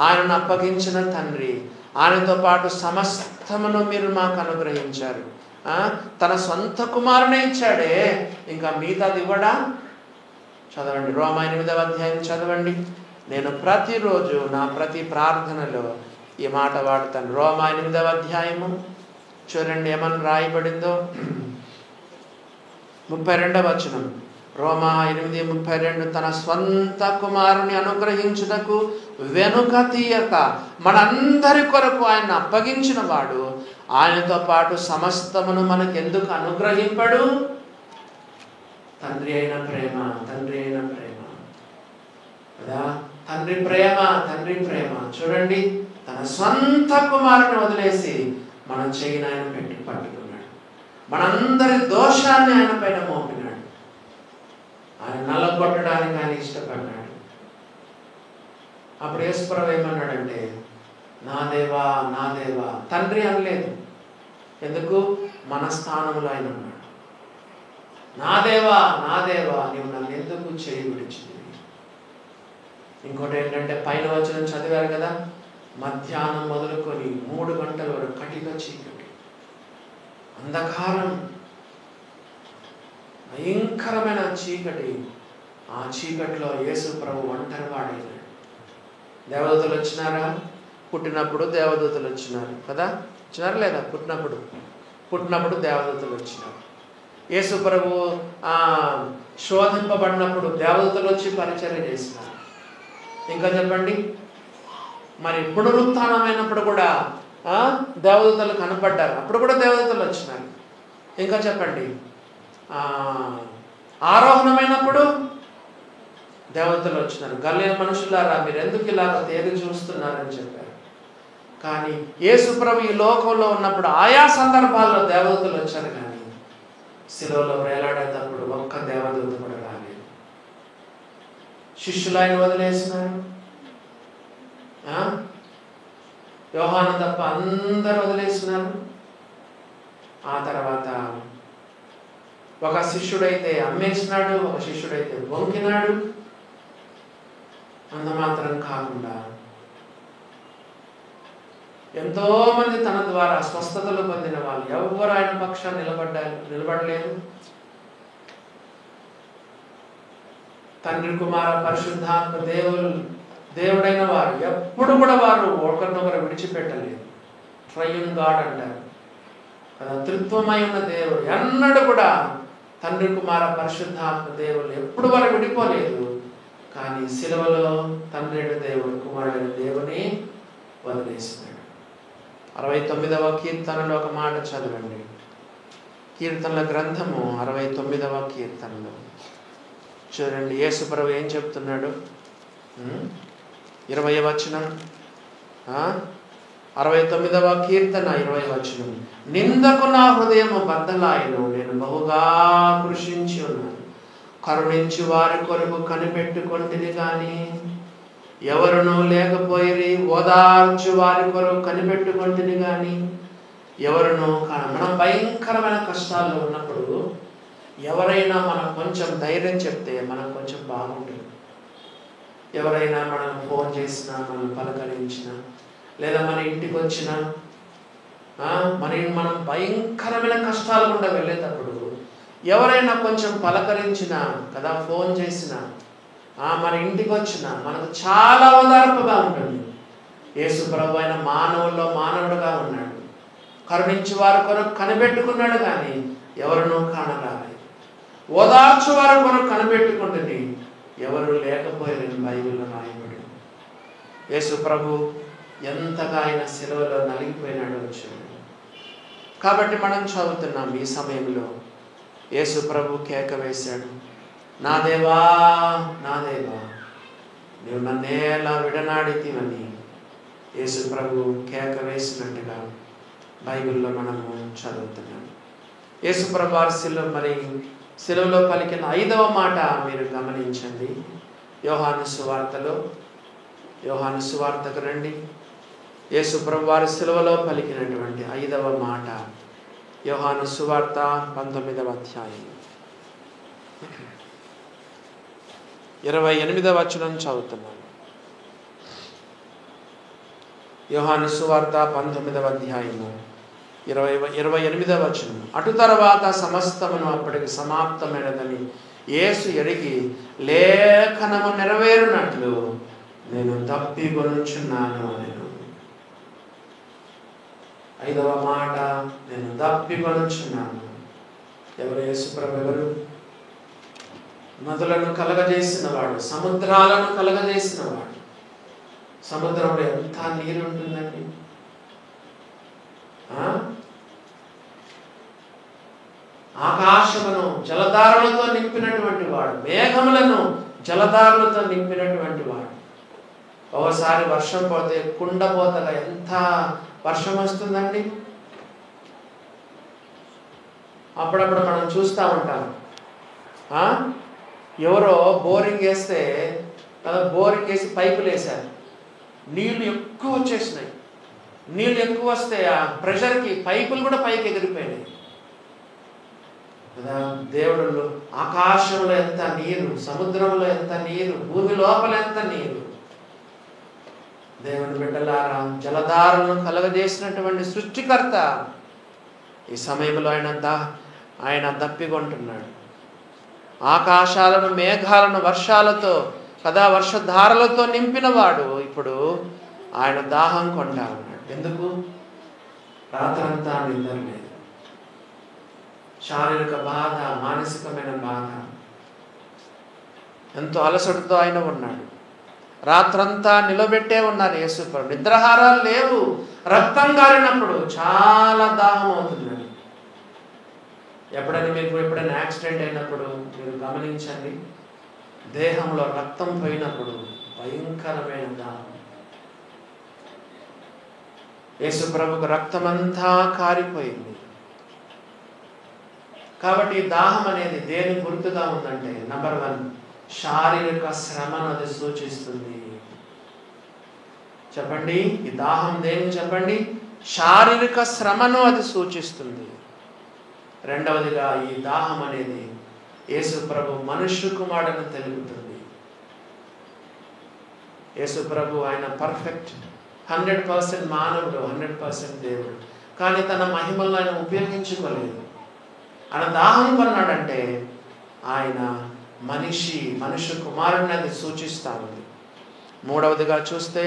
ఆయనను అప్పగించిన తండ్రి, ఆయనతో పాటు సమస్తమును మీరు మాకు అనుగ్రహించారు. తన సొంత కుమారునే ఇచ్చాడే, ఇంకా మిగతాది ఇవ్వడా? చదవండి, రోమా 8వ అధ్యాయం చదవండి. నేను ప్రతిరోజు నా ప్రతి ప్రార్థనలో ఈ మాట వాడతాను. రోమా 8వ అధ్యాయము చూడండి ఏమని రాయబడిందో. 32వ వచనం. రోమా 8:32 తన స్వంత కుమారుని అనుగ్రహించుటకు వెనుక తీయక మనందరి కొరకు ఆయన అప్పగించిన వాడు ఆయనతో పాటు సమస్తమును మనకెందుకు అనుగ్రహింపడు? తండ్రి అయిన ప్రేమ కదా. తండ్రి ప్రేమ చూడండి. తన స్వంత కుమారుని వదిలేసి మన చెయ్యిని ఆయన పెట్టి పట్టుకున్నాడు. మనందరి దోషాన్ని ఆయన పైన మోపినాడు. ఆయన నల్లగొట్టడానికి ఆయన ఇష్టపడ్డాడు. అప్పుడు యేసుప్రభు ఏమన్నాడంటే, నా దేవా తండ్రి అనలేదు. ఎందుకు? మన స్థానంలో ఆయన ఉన్నాడు. నా దేవా నీవు నన్ను ఎందుకు చేయి విడిచింది? ఇంకోటి ఏంటంటే, పైన వచనం చదివారు కదా, మధ్యాహ్నం మొదలుకొని 3 గంటల వరకు కటిక చీకటి, అంధకారం, భయంకరమైన చీకటి. ఆ చీకటిలో యేసు ప్రభు ఒంటరి వాడైనాడు. దేవదూతలు వచ్చినారా? పుట్టినప్పుడు దేవదూతలు వచ్చినారు కదా. వచ్చినారు లేదా? పుట్టినప్పుడు దేవదూతలు వచ్చినారు. యేసు ప్రభు శోధింపబడినప్పుడు దేవదూతలు వచ్చి పరిచర్య చేసినారు. ఇంకా చెప్పండి, మరి పునరుత్థానమైనప్పుడు కూడా దేవదూతలు కనపడ్డారు. అప్పుడు కూడా దేవదూతలు వచ్చినారు. ఇంకా చెప్పండి, ఆరోహణమైనప్పుడు దేవతలు వచ్చినారు. గలిలయ మనుషులారా, మీరు ఎందుకు ఇలాగ తేరి చూస్తున్నారని చెప్పారు. కానీ యేసు ప్రభు ఈ లోకంలో ఉన్నప్పుడు ఆయా సందర్భాల్లో దేవదూతలు వచ్చారు. కానీ శిలువలో వేలాడేటప్పుడు ఒక్క దేవదూత కూడా రాలేదు. శిష్యులు ఆయన వదిలేసినారు. యోహాను తప్ప అందరూ వదిలేసినారు. ఆ తర్వాత ఒక శిష్యుడైతే అమ్మేసినాడు, ఒక శిష్యుడైతే బొంకినాడు. అంత మాత్రం కాకుండా ఎంతో మంది తన ద్వారా స్వస్థతలు పొందిన వాళ్ళు ఎవరు ఆయన పక్షాన్ని నిలబడలేదు. తండ్రి, కుమార, పరిశుద్ధాత్మ దేవుడైన వారు ఎప్పుడు కూడా వారు ఒకరినొకరు విడిచిపెట్టలేదు. ట్రయూన్ గాడ్ అంటారు కదా, త్రిత్వమై ఉన్న దేవుడు. ఎన్నడూ కూడా తండ్రి, కుమార, పరిశుద్ధాత్మ దేవుడు ఎప్పుడు వారు విడిపోలేదు. కానీ సిలువలో తండ్రి దేవుడు, కుమారుడైన దేవుని వదిలేసినాడు. 69వ కీర్తనలో ఒక మాట చదవండి. కీర్తనల గ్రంథము 69వ కీర్తనలో చూడండి, యేసు ప్రభువు ఏం చెప్తున్నాడు. 20వ వచనం, 69వ కీర్తన 20వ వచనం. నిందకు నా హృదయము బద్దలాయను, నేను బహుగా కృషించి ఉన్నాను. కరుణించి వారి కొరకు కనిపెట్టుకొంటిని గాని ఎవరునూ లేకపోయిరి. ఓదార్చు వారి కొరకు కనిపెట్టుకొంటిని గాని ఎవరునూ మనం భయంకరమైన కష్టాల్లో ఉన్నప్పుడు ఎవరైనా మనం కొంచెం ధైర్యం చెప్తే మనకు కొంచెం బాగుంటుంది. ఎవరైనా మనం ఫోన్ చేసినా, మనం పలకరించినా, లేదా మన ఇంటికి వచ్చినా, మనం భయంకరమైన కష్టాలు గుండా వెళ్ళేటప్పుడు ఎవరైనా కొంచెం పలకరించినా కదా, ఫోన్ చేసినా, మన ఇంటికి వచ్చినా మనకు చాలా ఓదార్పుగా ఉంటుంది. యేసు ప్రభు ఆయన మానవుల్లో మానవుడుగా ఉన్నాడు. కరుణించి వారి కొరకు కనిపెట్టుకున్నాడు కానీ ఎవరినూ కానరాలేదు. ఓదార్చు వారి కొరకు కనిపెట్టుకుంటుంది, ఎవరు లేకపోయారని బైబిల్లో రాయబడి. యేసు ప్రభు ఎంతగా ఆయన సిలువలో నలిగిపోయినాడో చూడండి. కాబట్టి మనం చదువుతున్నాం ఈ సమయంలో యేసు ప్రభు కేక వేశాడు, నా దేవా, నా దేవా, నీవు నన్నేలా విడనాడితివని యేసు ప్రభు కేక వేసినట్టుగా బైబిల్లో మనము చదువుతున్నాం. యేసు ప్రభు సిలువలో పలికిన 5వ మాట మీరు గమనించండి. యోహాను సువార్తకు రండి. యేసు ప్రభు వారి సిలువలో పలికినటువంటి 5వ మాట యోహాను సువార్త 19వ అధ్యాయం 28వ వచనం చదువుతున్నాను. యోహాను సువార్త 19వ అధ్యాయము 28వ వచనం. అటు తర్వాత సమస్తమును అప్పటికి సమాప్తమైనదని యేసు ఎరిగి లేఖనము నెరవేరునట్లు నేను తప్పికొనుచున్నాను అనెను. 5వ మాట, నేను తప్పికొనుచున్నాను. ఎవరు యేసు ప్రభు? ఎవరు? నదులను కలగజేసిన వాడు, సముద్రాలను కలగజేసిన వాడు. సముద్రంలో ఎంత నీరు ఉంటుందండి. ఆకాశమును జలధారలతో నింపినటువంటి వాడు, మేఘములను జలధారలతో నింపినటువంటి వాడు. ఒకసారి వర్షం పోతే కుండపోతగా ఎంత వర్షం వస్తుందండి. అప్పుడప్పుడు మనం చూస్తూ ఉంటాం, ఎవరో బోరింగ్ వేస్తే బోరింగ్ వేసి పైపులు వేశారు, నీళ్లు ఎక్కువ వచ్చేసినాయి. నీళ్ళు ఎక్కువ వస్తే ఆ ప్రెషర్కి పైపులు కూడా పైకి ఎగిరిపోయినాయి కదా. దేవుడు ఆకాశంలో ఎంత నీరు, సముద్రంలో ఎంత నీరు, భూమి లోపల ఎంత నీరు. దేవుని బిడ్డలారా, జలధారలను కలగజేసినటువంటి సృష్టికర్త ఈ సమయంలో ఆయన దప్పికొంటున్నాడు. ఆకాశాలను, మేఘాలను వర్షాలతో కదా, వర్షధారలతో నింపినవాడు ఇప్పుడు ఆయన దాహం కొంటా ఉన్నాడు. ఎందుకు? రాత్రంతా నిద్ర లేదు, శారీరక బాధ, మానసికమైన బాధ, ఎంతో అలసటతో ఆయన ఉన్నాడు. రాత్రంతా నిలబెట్టే ఉన్నారు యేసు ప్రభు. నిద్రాహారాలు లేవు. రక్తం గారినప్పుడు చాలా దాహం అవుతుందండి. ఎప్పుడైనా యాక్సిడెంట్ అయినప్పుడు మీరు గమనించండి, దేహంలో రక్తం పోయినప్పుడు భయంకరమైన దాహం. యేసు ప్రభుకు రక్తమంతా కారిపోయింది. కాబట్టి దాహం అనేది దేని గుర్తుగా ఉందంటే, నంబర్ 1 శారీరక శ్రమను అది సూచిస్తుంది. చెప్పండి, ఈ దాహం దేని చెప్పండి? శారీరక శ్రమను అది సూచిస్తుంది. రెండవదిగా ఈ దాహం అనేది యేసు ప్రభు మనుష్య కుమారుడని తెలుపుతుంది. యేసు ప్రభు ఆయన పర్ఫెక్ట్, 100% మానవుడు, 100% దేవుడు. కానీ తన మహిమలను ఆయన ఉపయోగించుకోలేదు. ఆయన దాహం కొన్నాడంటే ఆయన మనుష్య కుమారుడిని అది సూచిస్తూ ఉంది. మూడవదిగా చూస్తే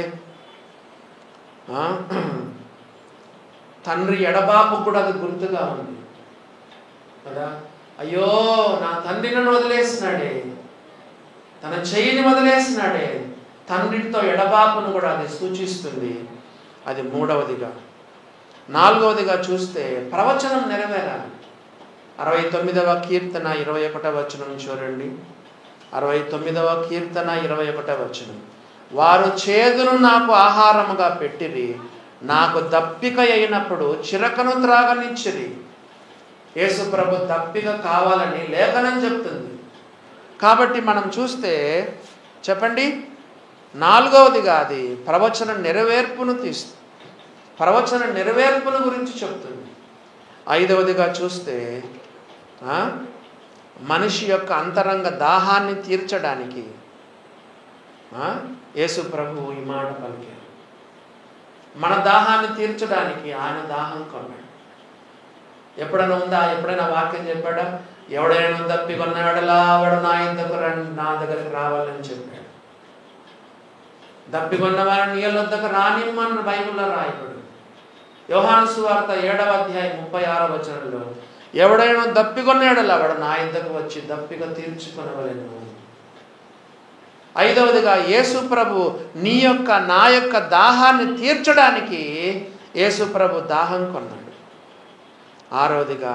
తండ్రి ఎడబాపు కూడా అది గుర్తుగా ఉంది కదా. అయ్యో నా తండ్రి నన్ను వదిలేసినాడే, తన చెయ్యిని వదిలేసినాడే. తండ్రితో ఎడబాపును కూడా అది సూచిస్తుంది. అది మూడవదిగా. నాలుగవదిగా చూస్తే ప్రవచనం నెరవేరాలి. 69వ కీర్తన 21వ వచనం చూడండి. 69వ కీర్తన 21వ వచనం. వారు చేదును నాకు ఆహారముగా పెట్టిరి, నాకు దప్పిక అయినప్పుడు చిరకను త్రాగనిచ్చిరి. యేసు ప్రభు దప్పిక కావాలని లేఖనం చెప్తుంది. కాబట్టి మనం చూస్తే చెప్పండి, నాలుగవదిగా అది ప్రవచన నెరవేర్పును ప్రవచన నెరవేర్పుల గురించి చెప్తుంది. ఐదవదిగా చూస్తే మనిషి యొక్క అంతరంగ దాహాన్ని తీర్చడానికి యేసు ప్రభు ఈ మాట పలికారు. మన దాహాన్ని తీర్చడానికి ఆయన దాహం కొన్నాడు. ఎప్పుడైనా ఉందా? ఎప్పుడైనా వాక్యం చెప్పాడా? ఎవడైనా దప్పికొన్నాడలా వాడు నా దగ్గరికి రావాలని చెప్పాడు. దప్పికొన్న వారిని నీళ్ళ వద్దకు రానిమ్మని బైబిల్లో రాయబడు. యోహాను సువార్త 7వ అధ్యాయం 36వ వచనంలో ఎవడైనా దప్పికొన్నాడలా వాడు నా యొద్దకు వచ్చి దప్పిక తీర్చుకొనవలెను. ఐదవదిగా యేసు ప్రభు నా యొక్క దాహాన్ని తీర్చడానికి యేసు ప్రభు దాహం కొన్నాడు. ఆరవదిగా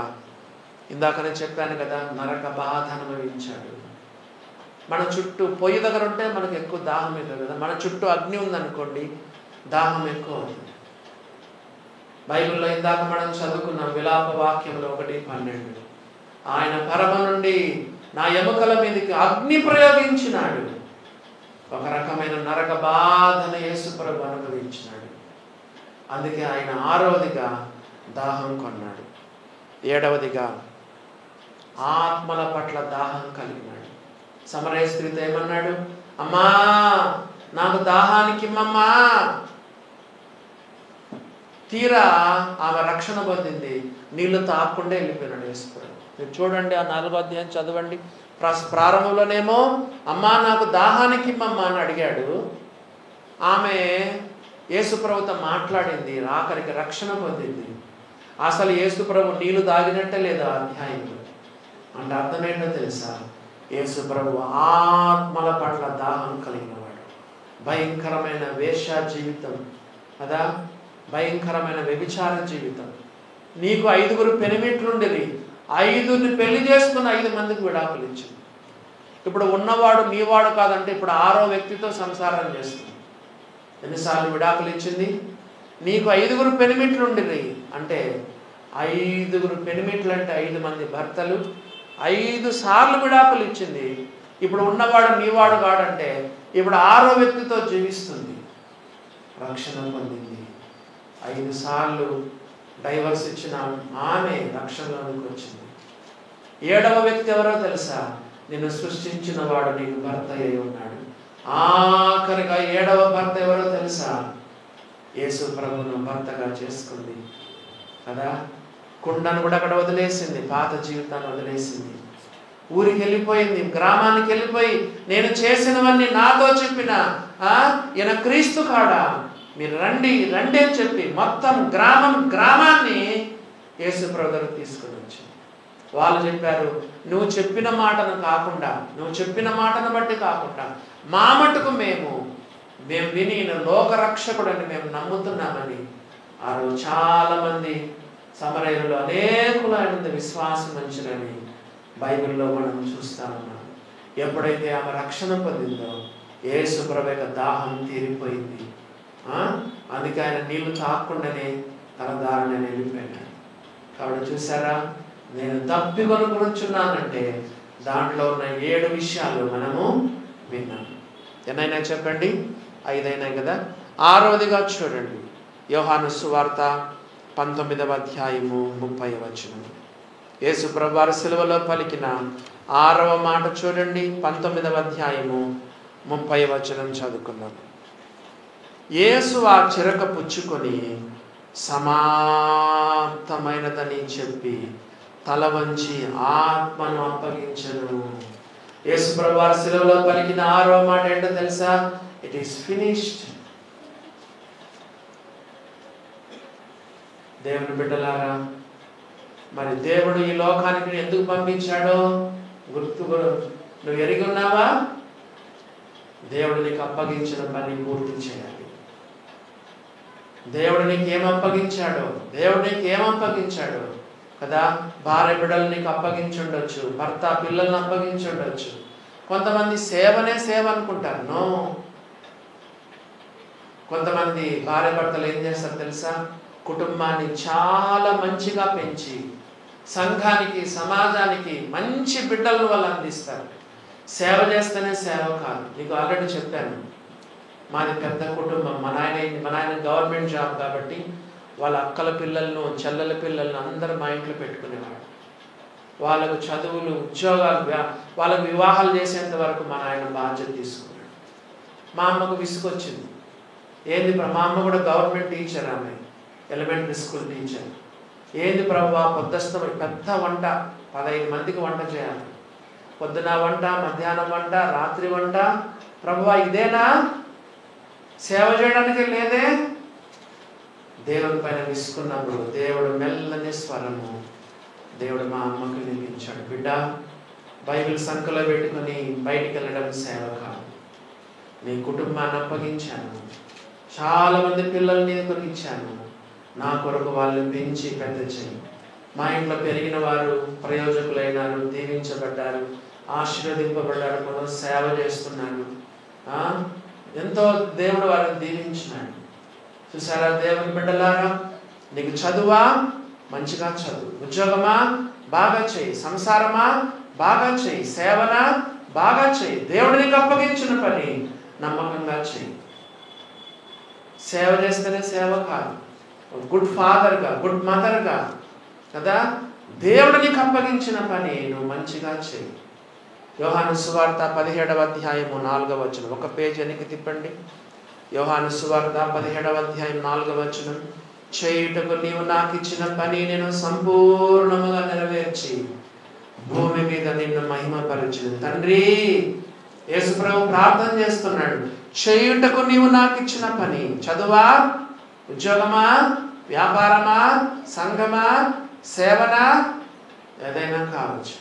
ఇందాకనే చెప్పాను కదా, నరక బాధ అనుభవించాడు. మన చుట్టూ పొయ్యి దగ్గర ఉంటే మనకు ఎక్కువ దాహం అవుతుంది కదా. మన చుట్టూ అగ్ని ఉందనుకోండి, దాహం ఎక్కువ అవుతుంది. బైబిల్లో ఇందాక మనం చదువుకున్నాం విలాప వాక్యంలో 1:12 ఆయన పరమ నుండి నా ఎముకల మీదకి అగ్ని ప్రయోగించినాడు. ఒక రకమైన నరక బాధను యేసు ప్రభు అనుభవించినాడు. అందుకే ఆయన ఆరవదిగా దాహం కొన్నాడు. ఏడవదిగా ఆత్మల పట్ల దాహం కలిగినాడు. సమరయ స్త్రీతో ఏమన్నాడు? అమ్మా నాకు దాహానికి ఇమ్మమ్మా. తీరా ఆమె రక్షణ పొందింది, నీళ్లు తాగకుండా వెళ్ళిపోయినాడు యేసు ప్రభు. మీరు చూడండి, ఆ 4వ అధ్యాయం చదవండి. ప్రారంభంలోనేమో అమ్మా నాకు దాహానికి ఇమ్మమ్మా అని అడిగాడు. ఆమె యేసు ప్రభుతో మాట్లాడింది, ఆఖరికి రక్షణ పొందింది. అసలు యేసు ప్రభు నీళ్లు తాగినట్టే లేదు ఆ అధ్యాయంలో. అంటే అర్థమేంటో తెలుసా? యేసు ప్రభు ఆత్మల పట్ల దాహం కలిగినవాడు. భయంకరమైన వేశ్య జీవితం కదా, భయంకరమైన వ్యభిచార జీవితం. నీకు 5 పెనిమిట్లుండేవి, 5ని పెళ్లి చేసుకుని 5 మందికి విడాకులు ఇచ్చింది. ఇప్పుడు ఉన్నవాడు నీవాడు కాదంటే ఇప్పుడు 6వ వ్యక్తితో సంసారం చేస్తుంది. ఎన్నిసార్లు విడాకులు ఇచ్చింది? నీకు 5 పెనిమిట్లుండేవి అంటే 5 పెనిమిట్లు అంటే 5 మంది భర్తలు, 5 సార్లు విడాకులు ఇచ్చింది. ఇప్పుడు ఉన్నవాడు నీవాడు కాడంటే ఇప్పుడు 6వ వ్యక్తితో జీవిస్తుంది. రక్షణ పొందింది. 5 సార్లు డైవర్స్ ఇచ్చిన ఆమె రక్షణలోనికి వచ్చింది. 7వ వ్యక్తి ఎవరో తెలుసా? నిన్ను సృష్టించిన వాడు నీకు భర్త అయి ఉన్నాడు. ఆఖరిగా 7వ భర్త ఎవరో తెలుసా? యేసు ప్రభువును భర్తగా చేసుకుంది కదా. కుండను కూడా అక్కడ వదిలేసింది, పాత జీవితాన్ని వదిలేసింది. ఊరికి వెళ్ళిపోయింది, గ్రామానికి వెళ్ళిపోయి నేను చేసినవన్నీ నాతో చెప్పిన ఈయన క్రీస్తు కాడా, మీరు రండి రండి అని చెప్పి మొత్తం గ్రామాన్ని యేసు ప్రభు దగ్గరకు తీసుకుని వచ్చింది. వాళ్ళు చెప్పారు, నువ్వు చెప్పిన మాటను కాకుండా, నువ్వు చెప్పిన మాటను బట్టి కాకుండా మా మటుకు మేము విని లోకరక్షకుడని మేము నమ్ముతున్నామని. ఆ రోజు చాలామంది సమరయులలో అనేకులు ఆయన విశ్వాసం ఉంచినని బైబిల్లో మనం చూస్తా ఉన్నాం. ఎప్పుడైతే ఆమె రక్షణ పొందిందో యేసు ప్రభు యొక్క దాహం తీరిపోయింది. అందుకే ఆయన నీళ్లు తాగకుండానే తన దారిని వెళ్ళిపోయినాడు. కాబట్టి చూసారా, నేను తప్పికొని కూర్చున్నానంటే దాంట్లో ఉన్న 7 విషయాలు మనము విన్నాము. ఎన్నైనా చెప్పండి? 5 అయినాయి కదా. 6వదిగా చూడండి, యోహాను సువార్త 19వ అధ్యాయము 30వ వచనం. యేసు ప్రభువారు సిలువలో పలికిన 6వ మాట చూడండి, 19వ అధ్యాయము 30వ వచనం చదువుకున్నాం. యేసు ఆ చిరక పుచ్చుకొని సమాప్తమైనదని చెప్పి తల వంచి ఆత్మను అప్పగించెను. యేసు ప్రభువారు సిలువలో పలికిన 6వ మాట ఏంటో తెలుసా? It is finished. దేవుని బిడ్డలారా, మరి దేవుడు ఈ లోకానికి ఎందుకు పంపించాడో నువ్వు ఎరిగి ఉన్నావా? దేవుడు నీకు అప్పగించిన పని పూర్తి చేయాలి. దేవుడు నీకు ఏమప్పగించాడో కదా. భార్య బిడ్డలు నీకు అప్పగించుండొచ్చు, భర్త పిల్లల్ని అప్పగించుండొచ్చు. కొంతమంది సేవనే సేవ అనుకుంటారు. నో, కొంతమంది భార్య భర్తలు ఏం చేస్తారు తెలుసా? కుటుంబాన్ని చాలా మంచిగా పెంచి సంఘానికి, సమాజానికి మంచి బిడ్డలను వాళ్ళు అందిస్తారు. సేవ చేస్తేనే సేవ కాదు. నీకు ఆల్రెడీ చెప్పాను, మాది పెద్ద కుటుంబం. మా నాయన గవర్నమెంట్ జాబ్ కాబట్టి వాళ్ళ అక్కల పిల్లలను, చెల్లెల పిల్లలను అందరూ మా ఇంట్లో పెట్టుకునేవాడు. వాళ్ళకు చదువులు, ఉద్యోగాలు, వాళ్ళకు వివాహాలు చేసేంత వరకు మా నాయన బాధ్యత తీసుకున్నాడు. మా అమ్మకు విసుగొచ్చింది. ఏంది, మా అమ్మ కూడా గవర్నమెంట్ టీచర్, ఆమె ఎలిమెంటరీ స్కూల్ టీచర్. ఏంది ప్రభువా, పొద్దుస్తమ పెద్ద వంట, 15 మందికి వంట చేయాలి. పొద్దున వంట, మధ్యాహ్నం వంట, రాత్రి వంట. ప్రభువా ఇదేనా సేవ చేయడానికి? లేదే. దేవుని పైన విసుకున్నప్పుడు దేవుడు మెల్లని స్వరము దేవుడు మా అమ్మకు వినిపించాడు. బిడ్డ, బైబిల్ సంఖ్యలో పెట్టుకొని బయటికి వెళ్ళడం సేవ కాదు. నీ కుటుంబాన్ని అప్పగించాను, చాలా మంది పిల్లల్ని నీ కొరకు ఇచ్చాను. నా కొరకు వాళ్ళని పెంచి పెద్ద చేయి. మా ఇంట్లో పెరిగిన వారు ప్రయోజకులైనారు, దీవించబడ్డారు, ఆశీర్వదింపబడ్డారు, కొంత సేవ చేస్తున్నారు. ఎంతో దేవుడు వారిని దీవించినాడు. చూసారా దేవుని బిడ్డలారా, నీకు చదువా? మంచిగా చదువు. ఉద్యోగమా? బాగా చేయి. సంసారమా? బాగా చేయి. సేవనా? బాగా చేయి. దేవుడు నీకు అప్పగించిన పని నమ్మకంగా చేయి. సేవ చేస్తేనే సేవ కాదు, గుడ్ ఫాదర్గా, గుడ్ మదర్గా కదా. దేవుడు నీకు అప్పగించిన పని నువ్వు మంచిగా చేయి. యోహాను సువార్త 17వ అధ్యాయము 4వ వచనం. ఒక పేజ్ వెనక్కి తిప్పండి. యోహాను సువార్త 17వ అధ్యాయం 4వ వచనం. చేయుటకు నీవు నాకు ఇచ్చిన పని నేను సంపూర్ణముగా నెరవేర్చి భూమి మీద నిన్ను మహిమపరచును. తండ్రి, యేసుప్రభు ప్రార్థన చేస్తున్నాడు. చేయుటకు నీవు నాకు ఇచ్చిన పని, చదువా, ఉద్యోగమా, వ్యాపారమా, సంఘమా, సేవనా, ఏదైనా కావచ్చు.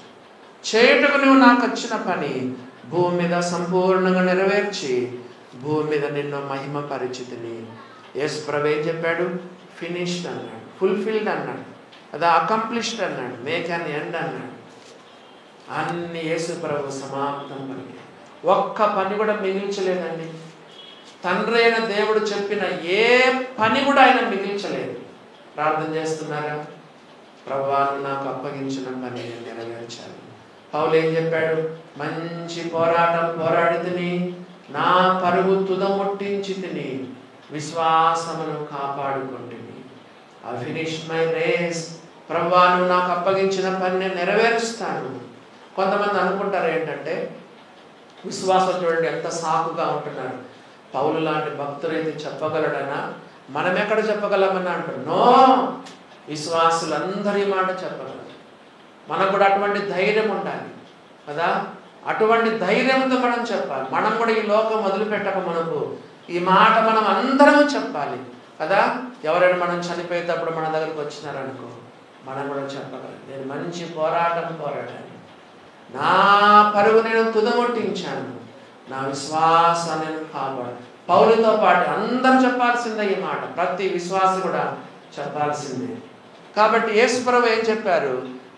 చేయుటకు నువ్వు నాకు వచ్చిన పని భూమి మీద సంపూర్ణంగా నెరవేర్చి భూమి మీద నిన్ను మహిమ పరిచితిని. యేసుప్రభు ఏం చెప్పాడు? ఫినిష్డ్ అన్నాడు, ఫుల్ఫిల్డ్ అన్నాడు, అది అకంప్లిష్డ్ అన్నాడు, మేక్ అన్ ఎండ్ అన్నాడు. అన్ని యేసుప్రభు సమాప్తం పలికి. ఒక్క పని కూడా మిగిల్చలేదండి. తండ్రి అయిన దేవుడు చెప్పిన ఏ పని కూడా ఆయన మిగిల్చలేదు. ప్రార్థన చేస్తున్నారా? ప్రభువా నాకు అప్పగించిన పని నేను నెరవేర్చాలి. పౌలు ఏం చెప్పాడు? మంచి పోరాటం పోరాడి తిని, నా పరుగు తుదముట్టించి తిని, విశ్వాసమును కాపాడుకుంటుని. I finish my race. ప్రభువా నాకు అప్పగించిన పని నేను నెరవేరుస్తాను. కొంతమంది అనుకుంటారు ఏంటంటే, విశ్వాసం చూడండి ఎంత సాకుగా ఉంటున్నారు. పౌలు లాంటి భక్తులైతే చెప్పగలడనా? మనం ఎక్కడ చెప్పగలమని అంటారు. నో, విశ్వాసులందరి మాట చెప్పగలరు. మనకు కూడా అటువంటి ధైర్యం ఉండాలి కదా. అటువంటి ధైర్యంతో మనం చెప్పాలి. మనం కూడా ఈ లోకం వదిలిపెట్టక మనకు ఈ మాట మనం అందరం చెప్పాలి కదా. ఎవరైనా మనం చనిపోయేటప్పుడు మన దగ్గరకు వచ్చినారనుకో, మనం కూడా చెప్పగలం, నేను మంచి పోరాటం పోరాడాను, నా పరుగు నేను తుదముట్టించాను, నా విశ్వాసాన్ని నేను కాపాడు. పౌలుతో పాటు అందరూ చెప్పాల్సిందే ఈ మాట. ప్రతి విశ్వాసి కూడా చెప్పాల్సిందే. కాబట్టి యేసుప్రభు ఏం చెప్పారు?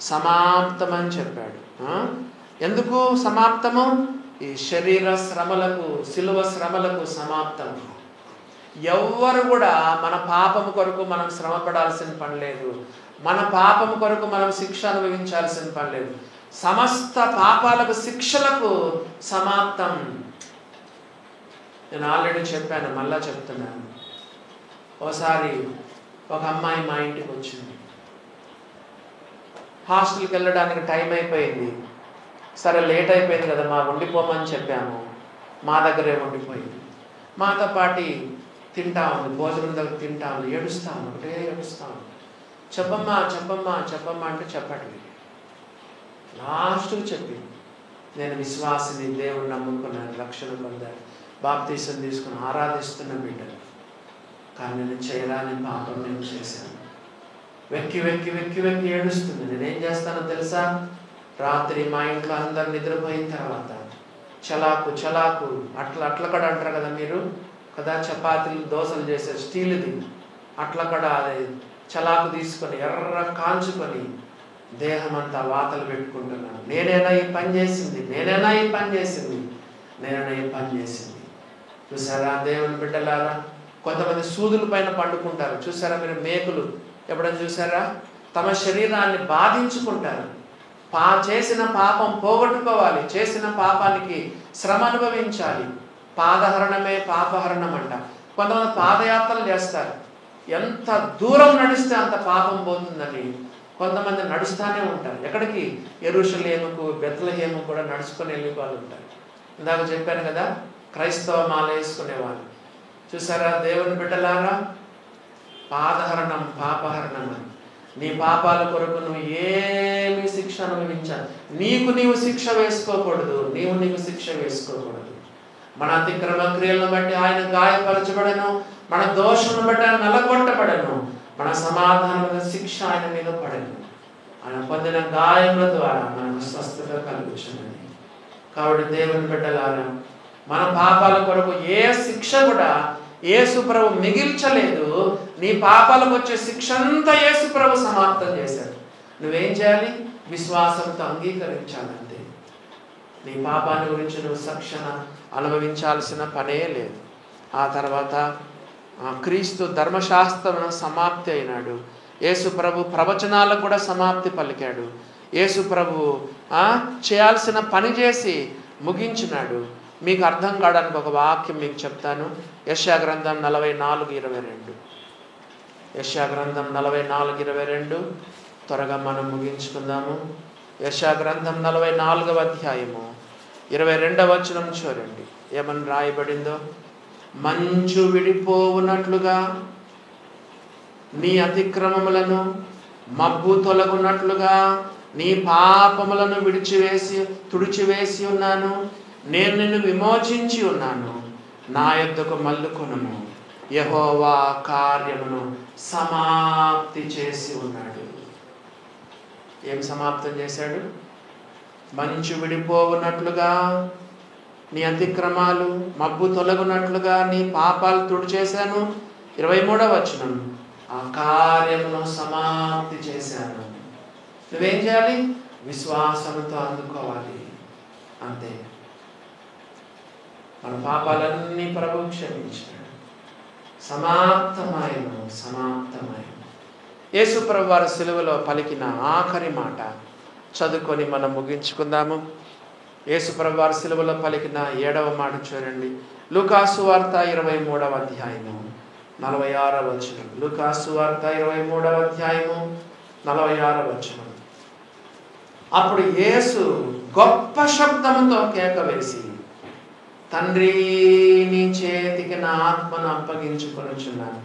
సమాప్తం అని చెప్పాడు. ఎందుకు సమాప్తము? ఈ శరీర శ్రమలకు, శిలువ శ్రమలకు సమాప్తం. ఎవ్వరు కూడా మన పాపము కొరకు మనం శ్రమ పడాల్సిన పని లేదు. మన పాపము కొరకు మనం శిక్ష అనుభవించాల్సిన పని లేదు. సమస్త పాపాలకు, శిక్షలకు సమాప్తం. నేను ఆల్రెడీ చెప్పాను, మళ్ళా చెప్తున్నాను. ఒకసారి ఒక అమ్మాయి మా ఇంటికి వచ్చింది. హాస్టల్కి వెళ్ళడానికి టైం అయిపోయింది. సరే లేట్ అయిపోయింది కదా, మా ఉండిపోమని చెప్పాము. మా దగ్గరే ఉండిపోయింది. మాతో పాటి తింటా ఉంది, భోజనం దగ్గర తింటా ఉంది, ఏడుస్తా ఉంది, ఒకటే ఏడుస్తా ఉంది. చెప్పమ్మా చెప్పమ్మా చెప్పమ్మా అంటే చెప్పట్లేదు. లాస్ట్కి చెప్పింది, నేను విశ్వాసిని, దేవుని నమ్ముకున్నాను, రక్షణ పొందాను, బాప్తీసం తీసుకుని ఆరాధిస్తున్న బిడ్డను, కానీ నేను చేయరాని పాపం నేను చేశాను. వెక్కి వెక్కి వెక్కి వెక్కి ఏడుస్తుంది. నేనేం చేస్తానో తెలుసా? రాత్రి మా ఇంట్లో అందరు నిద్రపోయిన తర్వాత చలాకు చలాకు అట్లకడ అంటారు కదా మీరు కదా, చపాతీలు దోశలు చేసే స్టీల్ది అట్లకడ అది చలాకు తీసుకొని ఎర్ర కాంచుకొని దేహం అంతా వాతలు పెట్టుకుంటున్నాను. నేనైనా ఈ పని చేసింది, నేనైనా ఈ పని చేసింది, నేనైనా ఈ పని చేసింది. చూసారా దేవుని బిడ్డలారా, కొంతమంది సూదుల పైన పండుకుంటారు. చూసారా మీరు మేకులు ఎప్పుడైనా చూసారా? తమ శరీరాన్ని బాధించుకుంటారు. చేసిన పాపం పోగొట్టుకోవాలి, చేసిన పాపానికి శ్రమ అనుభవించాలి. పాదహరణమే పాపహరణం అంట. కొంతమంది పాదయాత్రలు చేస్తారు, ఎంత దూరం నడిస్తే అంత పాపం పోతుందని. కొంతమంది నడుస్తూనే ఉంటారు. ఎక్కడికి? యెరూషలేముకు, బెత్లెహేము కూడా నడుచుకొని వెళ్ళే వాళ్ళు ఉంటారు. ఇందాక చెప్పాను కదా, క్రైస్తవ మాల వేసుకునేవాళ్ళు. చూసారా దేవుని బిడ్డలారా, పాదహరణం పాపహరణం అని. నీ పాపాల కొరకు నువ్వు ఏమి శిక్ష అనుభవించాలి? నీవు శిక్ష వేసుకోకూడదు, నీకు శిక్ష వేసుకోకూడదు. మన అతిక్రమ క్రియలను బట్టి ఆయన గాయపరచబడను, మన దోషమును బట్టి ఆయన నలగొట్టబడను, మన సమాధానమైన శిక్ష ఆయన మీద పడను. ఆయన పొందిన గాయముల ద్వారా మనకు స్వస్థత కలుగుచున్నది. కాబట్టి దేవుని బిడ్డలారా, మన పాపాల కొరకు ఏ శిక్ష కూడా యేసు ప్రభు మిగిల్చలేదు. నీ పాపాలకు వచ్చే శిక్ష అంతా యేసు ప్రభు సమాప్తం చేశాడు. నువ్వేం చేయాలి? విశ్వాసంతో అంగీకరించాలంతే. నీ పాపాన్ని గురించి నువ్వు శిక్షణ అనుభవించాల్సిన పనే లేదు. ఆ తర్వాత క్రీస్తు ధర్మశాస్త్రం సమాప్తి అయినాడు. యేసు ప్రభు ప్రవచనాలకు కూడా సమాప్తి పలికాడు. యేసు ప్రభు చేయాల్సిన పని చేసి ముగించినాడు. మీకు అర్థం కావడానికి ఒక వాక్యం మీకు చెప్తాను. యెషయా గ్రంథం 44:22. యెషయా గ్రంథం 44:22. త్వరగా మనం ముగించుకుందాము. యెషయా గ్రంథం 44వ అధ్యాయము 22వ వచనం చూడండి, ఏమని రాయబడిందో. మంచు విడిపోవునట్లుగా నీ అతిక్రమములను, మబ్బు తొలగునట్లుగా నీ పాపములను తుడిచివేసి ఉన్నాను. నేను నిన్ను విమోచించి ఉన్నాను. నా యొద్దకు మల్లుకొనుము. యెహోవా కార్యమును సమాప్తి చేసి ఉన్నాడు. ఏం సమాప్తం చేశాడు? మంచు విడిపోవునట్లుగా నీ అతిక్రమాలు, మబ్బు తొలగునట్లుగా నీ పాపాలు తుడిచేశాను. 23వ వచనం, ఆ కార్యమును సమాప్తి చేశాను. నువ్వేం చేయాలి? విశ్వాసంతో అందుకోవాలి, అంతే. మన పాపాలన్నీ ప్రభు క్షమించాడు. సమాప్తమాయను. యేసు ప్రభు వారి సిలువలో పలికిన ఆఖరి మాట చదువుకొని మనం ముగించుకుందాము. యేసు ప్రభు వారి సిలువలో పలికిన 7వ మాట చూడండి. లూకాసు వార్త 23వ అధ్యాయము 46వ వచనం. లూకాసు వార్త 23వ అధ్యాయము 46వ వచనం. అప్పుడు యేసు గొప్ప శబ్దముతో కేక వేసి, తండ్రి, నీ చేతికి నా ఆత్మను అప్పగించుకొనుచున్నాను.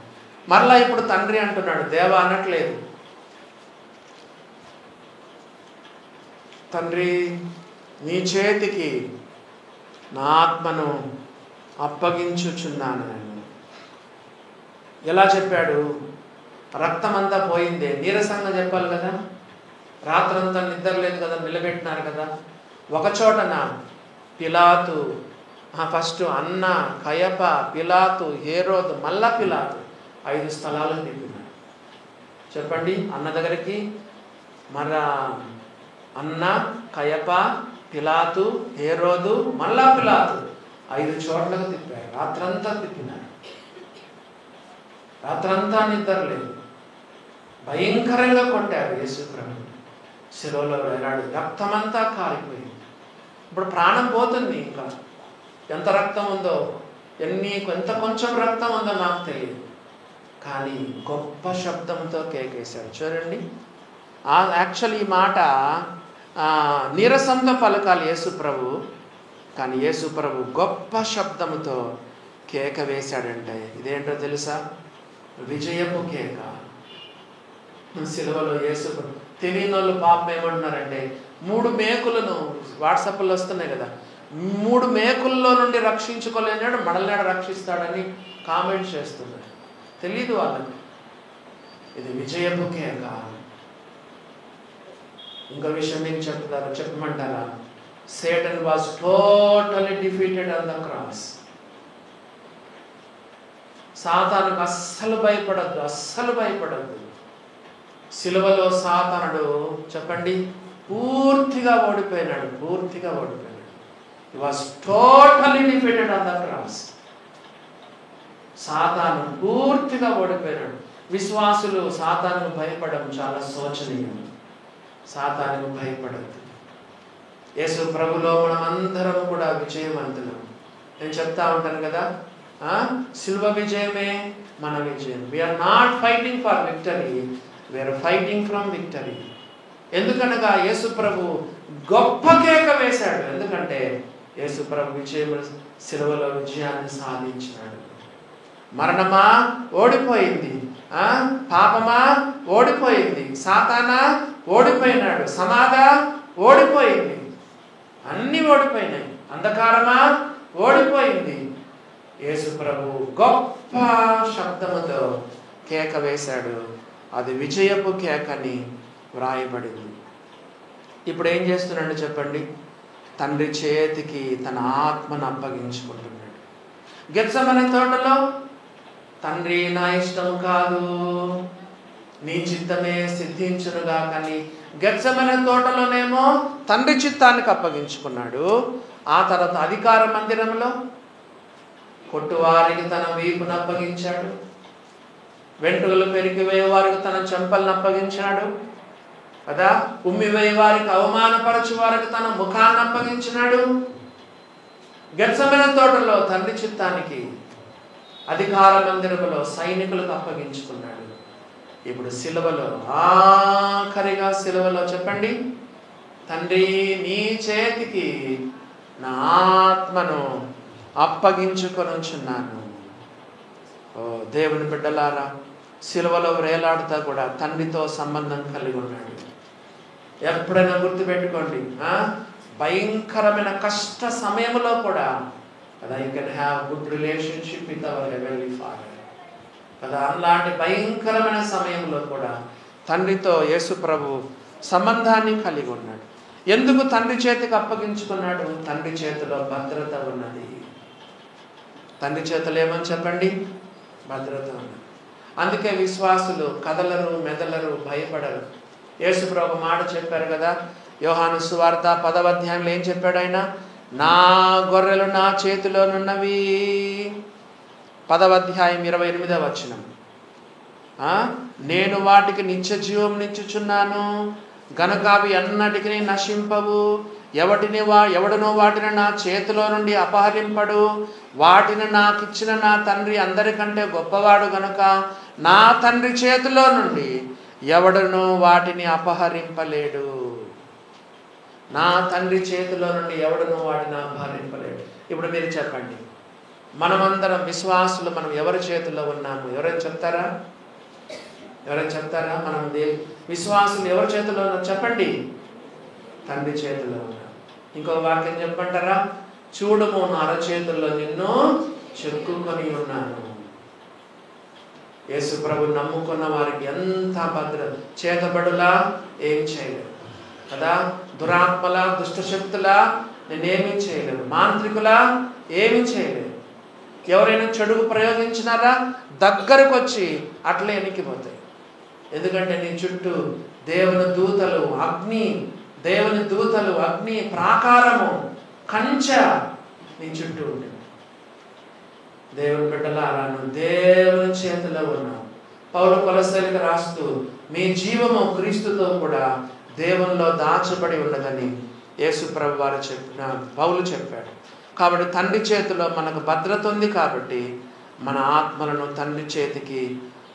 మరలా ఇప్పుడు తండ్రి అంటున్నాడు, దేవా అనట్లేదు. తండ్రి, నీ చేతికి నా ఆత్మను అప్పగించుచున్నాను. ఎలా చెప్పాడు? రక్తమంతా పోయిందే, నీరసంగా చెప్పాలి కదా. రాత్రంతా నిద్ర లేదు కదా, నిలబెట్టినారు కదా. ఒకచోటన పిలాతు, ఫస్ట్ అన్న, కయప, పిలాతు, హేరోదు, మళ్ళా పిలాతు, 5 స్థలాలను తిప్పినాడు. చెప్పండి, అన్న దగ్గరికి మళ్ళా అన్న, కయప, పిలాతు, హేరోదు, మళ్ళా పిలాతు, 5 చోట్లకు తిప్పాడు. రాత్రంతా తిప్పినాడు. రాత్రంతా నిద్ర లేదు. భయంకరంగా కొట్టారు యేసు ప్రభు. శిలువలో వేలాడు, రక్తమంతా కాలిపోయింది. ఇప్పుడు ప్రాణం పోతుంది. ఇంకా ఎంత రక్తం ఉందో, ఎంత కొంచెం రక్తం ఉందో నాకు తెలియదు, కానీ గొప్ప శబ్దంతో కేకేశాడు. చూడండి, యాక్చువల్లీ ఈ మాట నీరసంతో పలకాలి యేసు ప్రభు, కానీ యేసు ప్రభు గొప్ప శబ్దముతో కేక వేశాడంటే ఇదేంటో తెలుసా? విజయపు కేక. సిలువలో యేసు తెలియని వాళ్ళు పాపం ఏమంటున్నారంటే 3 మేకులను వాట్సాప్లో వస్తున్నాయి కదా, 3 మేకుల్లో నుండి రక్షించుకోలేనాడు మనల్ని రక్షిస్తాడని కామెంట్ చేస్తున్నారు. తెలీదు వాళ్ళకి ఇది విజయపు కేక. ఇంకో విషయం మీకు చెప్పమంటారా? Satan was totally defeated on the cross. సాతానుకు అస్సలు భయపడద్దు. సిలువలో సాతానుడు చెప్పండి పూర్తిగా ఓడిపోయినాడు. He was totally defeated on the cross. సాతాను పూర్తిగా ఓడిపోయినాడు. విశ్వాసులు సాతానుకు భయపడడం చాలా శోచనీయం. సాతానుకు భయపడద్దు. యేసు ప్రభులో మనం అందరం కూడా విజయవంతులం. నేను చెప్తా ఉంటాను కదా, సిల్వ విజయమే మన విజయం. We're not fighting for victory, we're fighting from victory. ఎందుకనగా యేసు ప్రభు గొప్ప కేక వేశాడు. ఎందుకంటే యేసు ప్రభు విజయం సిలువలో విజయాన్ని సాధించినాడు. మరణమా ఓడిపోయింది, పాపమా ఓడిపోయింది, సాతానా ఓడిపోయినాడు, సమాధా ఓడిపోయింది, అన్నీ ఓడిపోయినాయి, అంధకారమా ఓడిపోయింది. యేసు ప్రభు గొప్ప శబ్దముతో కేక వేశాడు. అది విజయపు కేకని వ్రాయబడింది. ఇప్పుడు ఏం చేస్తున్నాడు చెప్పండి? తండ్రి చేతికి తన ఆత్మను అప్పగించుకుంటున్నాడు. గెత్సెమనే తోటలో తండ్రి నా ఇష్టం కాదు నీ చిత్తమే సిద్ధించునుగా, కానీ గెత్సెమనే తోటలోనేమో తండ్రి చిత్తానికి అప్పగించుకున్నాడు. ఆ తర్వాత అధికార మందిరంలో కొట్టువారికి తన వీపును అప్పగించాడు, వెంట్రుకలు పెరిగివేయ వారికి తన చెంపలను అప్పగించాడు కదా, ఉమ్మివేయ వారికి అవమానపరచు వారికి తన ముఖాన్ని అప్పగించినాడు. గెత్సెమనే తోటలో తండ్రి చిత్తానికి, అధికార మందిరములో సైనికులకు అప్పగించుకున్నాడు. ఇప్పుడు సిలువలో ఆఖరిగా సిలువలో చెప్పండి, తండ్రి నీ చేతికి నా ఆత్మను అప్పగించుకొనుచున్నాను. ఓ దేవుని బిడ్డలారా, సిలువలో వేలాడుతా కూడా తండ్రితో సంబంధం కలిగి ఉన్నాడు. ఎప్పుడైనా గుర్తుపెట్టుకోండి, భయంకరమైన కష్ట సమయంలో కూడా కదా you can have good relationship with our heavenly father కదా. అలాంటి భయంకరమైన సమయంలో కూడా తండ్రితో యేసు ప్రభు సంబంధాన్ని కలిగి ఉన్నాడు. ఎందుకు తండ్రి చేతికి అప్పగించుకున్నాడు? తండ్రి చేతిలో భద్రత ఉన్నది. తండ్రి చేతిలో ఏమని చెప్పండి? భద్రత ఉన్నది. అందుకే విశ్వాసులు కదలరు, మెదలరు, భయపడరు. యేసు ప్రభు మాట చెప్పారు కదా, యోహాను సువార్త 10వ అధ్యాయంలో ఏం చెప్పాడు ఆయన? నా గొర్రెలు నా చేతిలోనున్నవి. 10వ అధ్యాయం 28వ వచనం. నేను వాటికి నిత్య జీవం నిచ్చుచున్నాను గనుక అవి ఎన్నటికి నశింపవు. ఎవడనో వాటిని నా చేతిలో నుండి అపహరింపడు. వాటిని నాకిచ్చిన నా తండ్రి అందరికంటే గొప్పవాడు గనుక నా తండ్రి చేతిలో నుండి ఎవడనో వాటిని అపహరింపలేడు. నా తండ్రి చేతిలో నుండి ఎవడనో వాటిని అపహరింపలేడు. ఇప్పుడు మీరు చెప్పండి, మనమందరం విశ్వాసులు మనం ఎవరి చేతిలో ఉన్నాము? ఎవరైనా చెప్తారా? మనం విశ్వాసులు ఎవరి చేతిలో ఉన్నాం చెప్పండి? తండ్రి చేతిలో ఉన్నాం. ఇంకో వాక్యం చెప్పంటారా? చూడము నా అరచేతుల్లో నిన్ను చెక్కుకొని ఉన్నాను. యేసు ప్రభు నమ్ముకున్న వారికి ఎంత భద్ర, చేతబడులా ఏం చేయలేరు కదా, దురాత్మల దుష్టశక్తులా నేనేమీ చేయలేరు, మాంత్రికులా ఏమీ చేయలేరు. ఎవరైనా చెడుగు ప్రయోగించినారా దగ్గరకు వచ్చి అట్లే ఎనికిపోతాయి. ఎందుకంటే నీ చుట్టూ దేవుని దూతలు అగ్ని ప్రాకారము కంచె నీ చుట్టూ ఉంటుంది. దేవుని బిడ్డలారా, నువ్వు దేవుని చేతిలో ఉన్నావు. పౌలు కొలస్సీలకు రాస్తూ మీ జీవము క్రీస్తుతో కూడా దేవునిలో దాచబడి ఉన్నదని యేసు ప్రభు వారు పౌలు చెప్పాడు. కాబట్టి తండ్రి చేతిలో మనకు భద్రత ఉంది. కాబట్టి మన ఆత్మలను తండ్రి చేతికి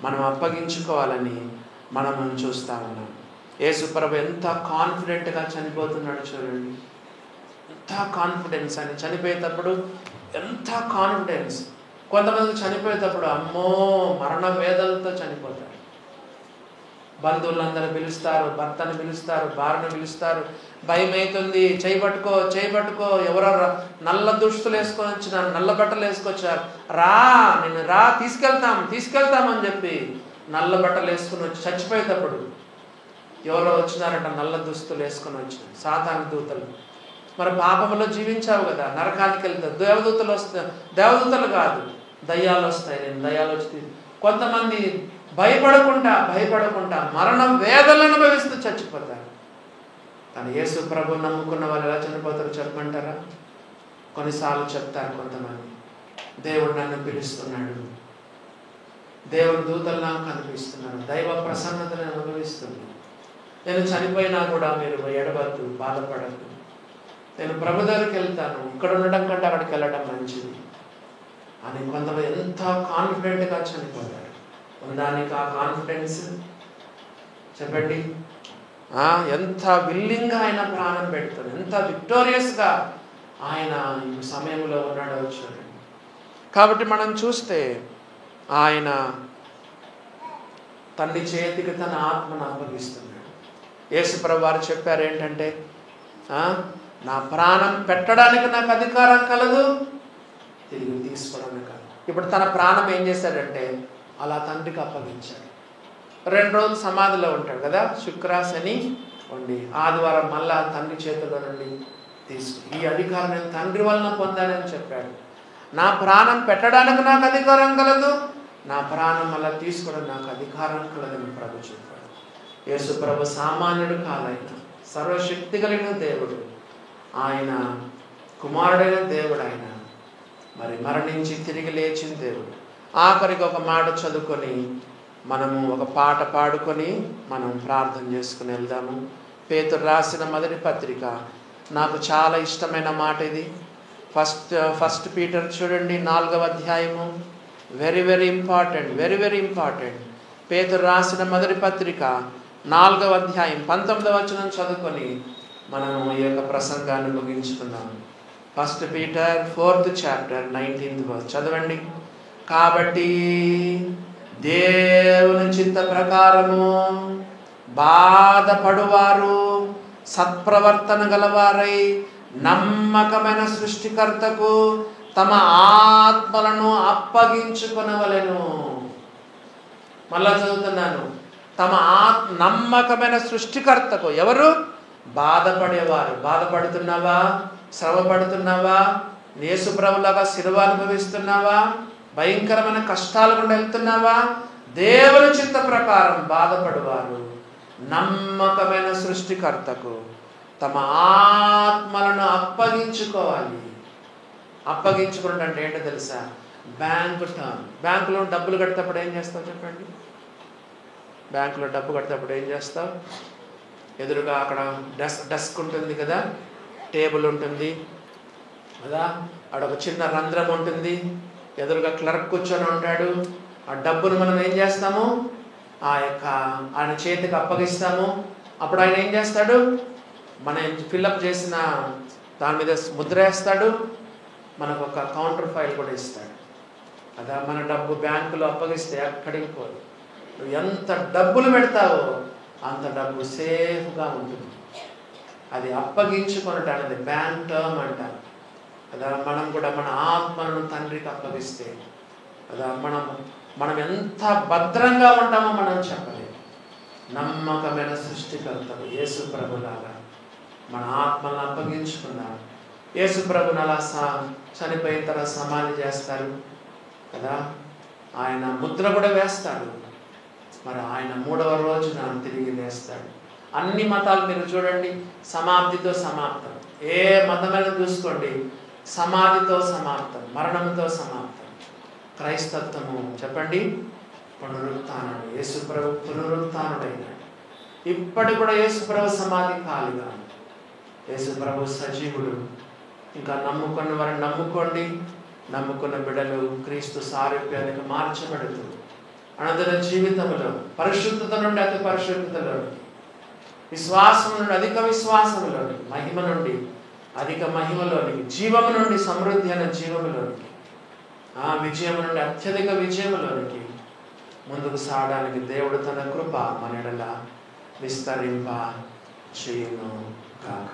మనం అప్పగించుకోవాలని మనం చూస్తూ ఉన్నాం. యేసు ప్రభు ఎంత కాన్ఫిడెంట్గా చనిపోతున్నాడు చూడండి. ఎంత కాన్ఫిడెన్స్ అని చనిపోయేటప్పుడు, ఎంత కాన్ఫిడెన్స్. కొంతమంది చనిపోయేటప్పుడు అమ్మో మరణ వేదనతో చనిపోతారు. బంధువులందరూ పిలుస్తారు, భర్తను పిలుస్తారు, భార్యను పిలుస్తారు, భయం అవుతుంది, చేయబట్టుకో, ఎవరో నల్ల దుస్తులు వేసుకొని వచ్చినారు, నల్ల బట్టలు వేసుకొచ్చారు, నేను తీసుకెళ్తామని చెప్పి నల్ల బట్టలు వేసుకుని వచ్చి చచ్చిపోయేటప్పుడు ఎవరో వచ్చినారంట, నల్ల దుస్తులు వేసుకొని వచ్చిన సాతాను దూతలు. మరి పాపంలో జీవించావు కదా, నరకానికి వెళ్తావు. దేవదూతలు కాదు, దయ్యాలు వస్తాయి. నేను దయ్యాలు వచ్చి కొంతమంది భయపడకుండా మరణ వేదనలు అనుభవిస్తూ చచ్చిపోతారు. కానీ యేసు ప్రభు నమ్ముకున్న వాళ్ళు ఎలా చనిపోతారు చెప్పమంటారా? కొన్నిసార్లు చెప్తారు కొంతమంది, దేవుడు నన్ను పిలుస్తున్నాడు, దేవుడు దూతలు నాకు కనిపిస్తున్నాడు, దైవ ప్రసన్నతను అనుభవిస్తున్నాను, నేను చనిపోయినా కూడా మీరు ఎడవద్దు, బాధపడద్దు, నేను ప్రభు దగ్గరికి వెళ్తాను, ఇక్కడ ఉండడం కంటే అక్కడికి వెళ్ళడం మంచిది అని కొంతమంది ఎంత కాన్ఫిడెంట్గా చనిపోతారు. ఉందానికి ఆ కాన్ఫిడెన్స్ చెప్పండి. ఎంత విల్లింగ్గా ఆయన ప్రాణం పెడతాడు, ఎంత విక్టోరియస్గా ఆయన ఈ సమయంలో ఉన్నాడో చూడండి. కాబట్టి మనం చూస్తే ఆయన తండ్రి చేతికి తన ఆత్మను అప్పగిస్తున్నాడు. యేసుప్రభు వారు చెప్పారు ఏంటంటే, నా ప్రాణం పెట్టడానికి నాకు అధికారం కలదు, తిరిగి తీసుకోవడానికి కాదు. ఇప్పుడు తన ప్రాణం ఏం చేశాడంటే అలా తండ్రికి అప్పగించాడు. 2 రోజులు సమాధిలో ఉంటాడు కదా, శుక్ర శని ఉండి ఆదివారం మళ్ళా తండ్రి చేతిలో నుండి ఈ అధికారం నేను తండ్రి వలన పొందానని చెప్పాడు. నా ప్రాణం పెట్టడానికి నాకు అధికారం కలదు, నా ప్రాణం మళ్ళా తీసుకోవడం నాకు అధికారం కలదని ప్రభు చెప్పాడు. యేసు ప్రభు సామాన్యుడు కాదైన సర్వశక్తి కలిగిన దేవుడు, ఆయన కుమారుడైన దేవుడు, ఆయన మరి మరణించి తిరిగి లేచిన దేవుడు. ఆఖరికి ఒక మాట చదువుకొని మనము ఒక పాట పాడుకొని మనం ప్రార్థన చేసుకుని వెళ్దాము. పేతురు రాసిన మొదటి పత్రిక, నాకు చాలా ఇష్టమైన మాట ఇది. ఫస్ట్ పీటర్ చూడండి, 4వ అధ్యాయము. Very important. పేతురు రాసిన మొదటి పత్రిక 4వ అధ్యాయం 19వ వచనం చదువుకొని మనము ఈ యొక్క ప్రసంగాన్ని ముగించుకుందాము. First Peter 4th chapter 19th verse చదవండి. కాబట్టి దేవుని చిత్త ప్రకారము బాధపడువారు సత్ప్రవర్తన గలవారై నమ్మకమైన సృష్టికర్తకు తమ ఆత్మలను అప్పగించుకొనవలెను. మళ్ళా చదువుతున్నాను, తమ నమ్మకమైన సృష్టికర్తకు. ఎవరు? బాధపడేవారు. బాధపడుతున్నావా? శ్రమ పడుతున్నావా? యేసు ప్రభులాగా శిలువ అనుభవిస్తున్నావా? భయంకరమైన కష్టాల గుండా వెళ్తున్నావా? దేవుని చిత్త ప్రకారం బాధపడువారు నమ్మకమైన సృష్టికర్తకు తమ ఆత్మలను అప్పగించుకోవాలి. అప్పగించుకుంటే అంటే ఏంటో తెలుసా? బ్యాంకులో డబ్బులు కట్టేటప్పుడు ఏం చేస్తావు చెప్పండి? బ్యాంకులో డబ్బు కట్టేటప్పుడు ఏం చేస్తావు? ఎదురుగా అక్కడ డెస్క్ ఉంటుంది కదా, టేబుల్ ఉంటుంది కదా, అక్కడ ఒక చిన్న రంధ్రం ఉంటుంది, ఎదురుగా క్లర్క్ కూర్చొని ఉంటాడు. ఆ డబ్బును మనం ఏం చేస్తాము? ఆయన చేతికి అప్పగిస్తాము. అప్పుడు ఆయన ఏం చేస్తాడు? మనం ఫిల్అప్ చేసిన దాని మీద ముద్ర వేస్తాడు, మనకు ఒక కౌంటర్ ఫైల్ కూడా ఇస్తాడు కదా. మన డబ్బు బ్యాంకులో అప్పగిస్తే ఎక్కడికి పోదు. నువ్వు ఎంత డబ్బులు పెడతావో అంత డబ్బు సేఫ్గా ఉంటుంది. అది అప్పగించుకొనటానికి బ్యాంక్ టర్మ్ అంటారు కదా. మనం కూడా మన ఆత్మను తండ్రికి అప్పగిస్తే కదా మనం ఎంత భద్రంగా ఉంటామో మనం చెప్పలేము. నమ్మకమైన సృష్టికర్తలు యేసు ప్రభులాగా మన ఆత్మలను అప్పగించుకున్నారు. యేసు ప్రభుని అలా చనిపోయిన తర్వాత సమాధి చేస్తారు కదా, ఆయన ముద్ర కూడా వేస్తాడు. మరి ఆయన 3వ రోజున తిరిగి లేస్తాడు. అన్ని మతాలు మీరు చూడండి, సమాప్తితో సమాప్తం. ఏ మతమైనా చూసుకోండి, సమాధితో సమాప్తం, మరణంతో సమాప్తం. క్రైస్తత్వము చెప్పండి పునరుత్థానుడు. యేసుప్రభు పునరుత్థానుడైనాడు. ఇప్పటి కూడా యేసుప్రభు సమాధి ఖాళీగా, యేసుప్రభు సజీవుడు. ఇంకా నమ్ముకున్న వారిని నమ్ముకోండి. నమ్ముకున్న బిడ్డలు క్రీస్తు సారూప్యానికి మార్చబడుతూ అనంతర జీవితంలో పరిశుద్ధత నుండి అతి పరిశుద్ధతలో విశ్వాసం నుండి అధిక విశ్వాసంలోనికి, మహిమ నుండి అధిక మహిమలోనికి, జీవము నుండి సమృద్ధి అనే జీవములోనికి, ఆ విజయం నుండి అత్యధిక విజయములోనికి ముందుకు సాగడానికి దేవుడు తన కృప మన ఎడల విస్తరింప చేయును కాక.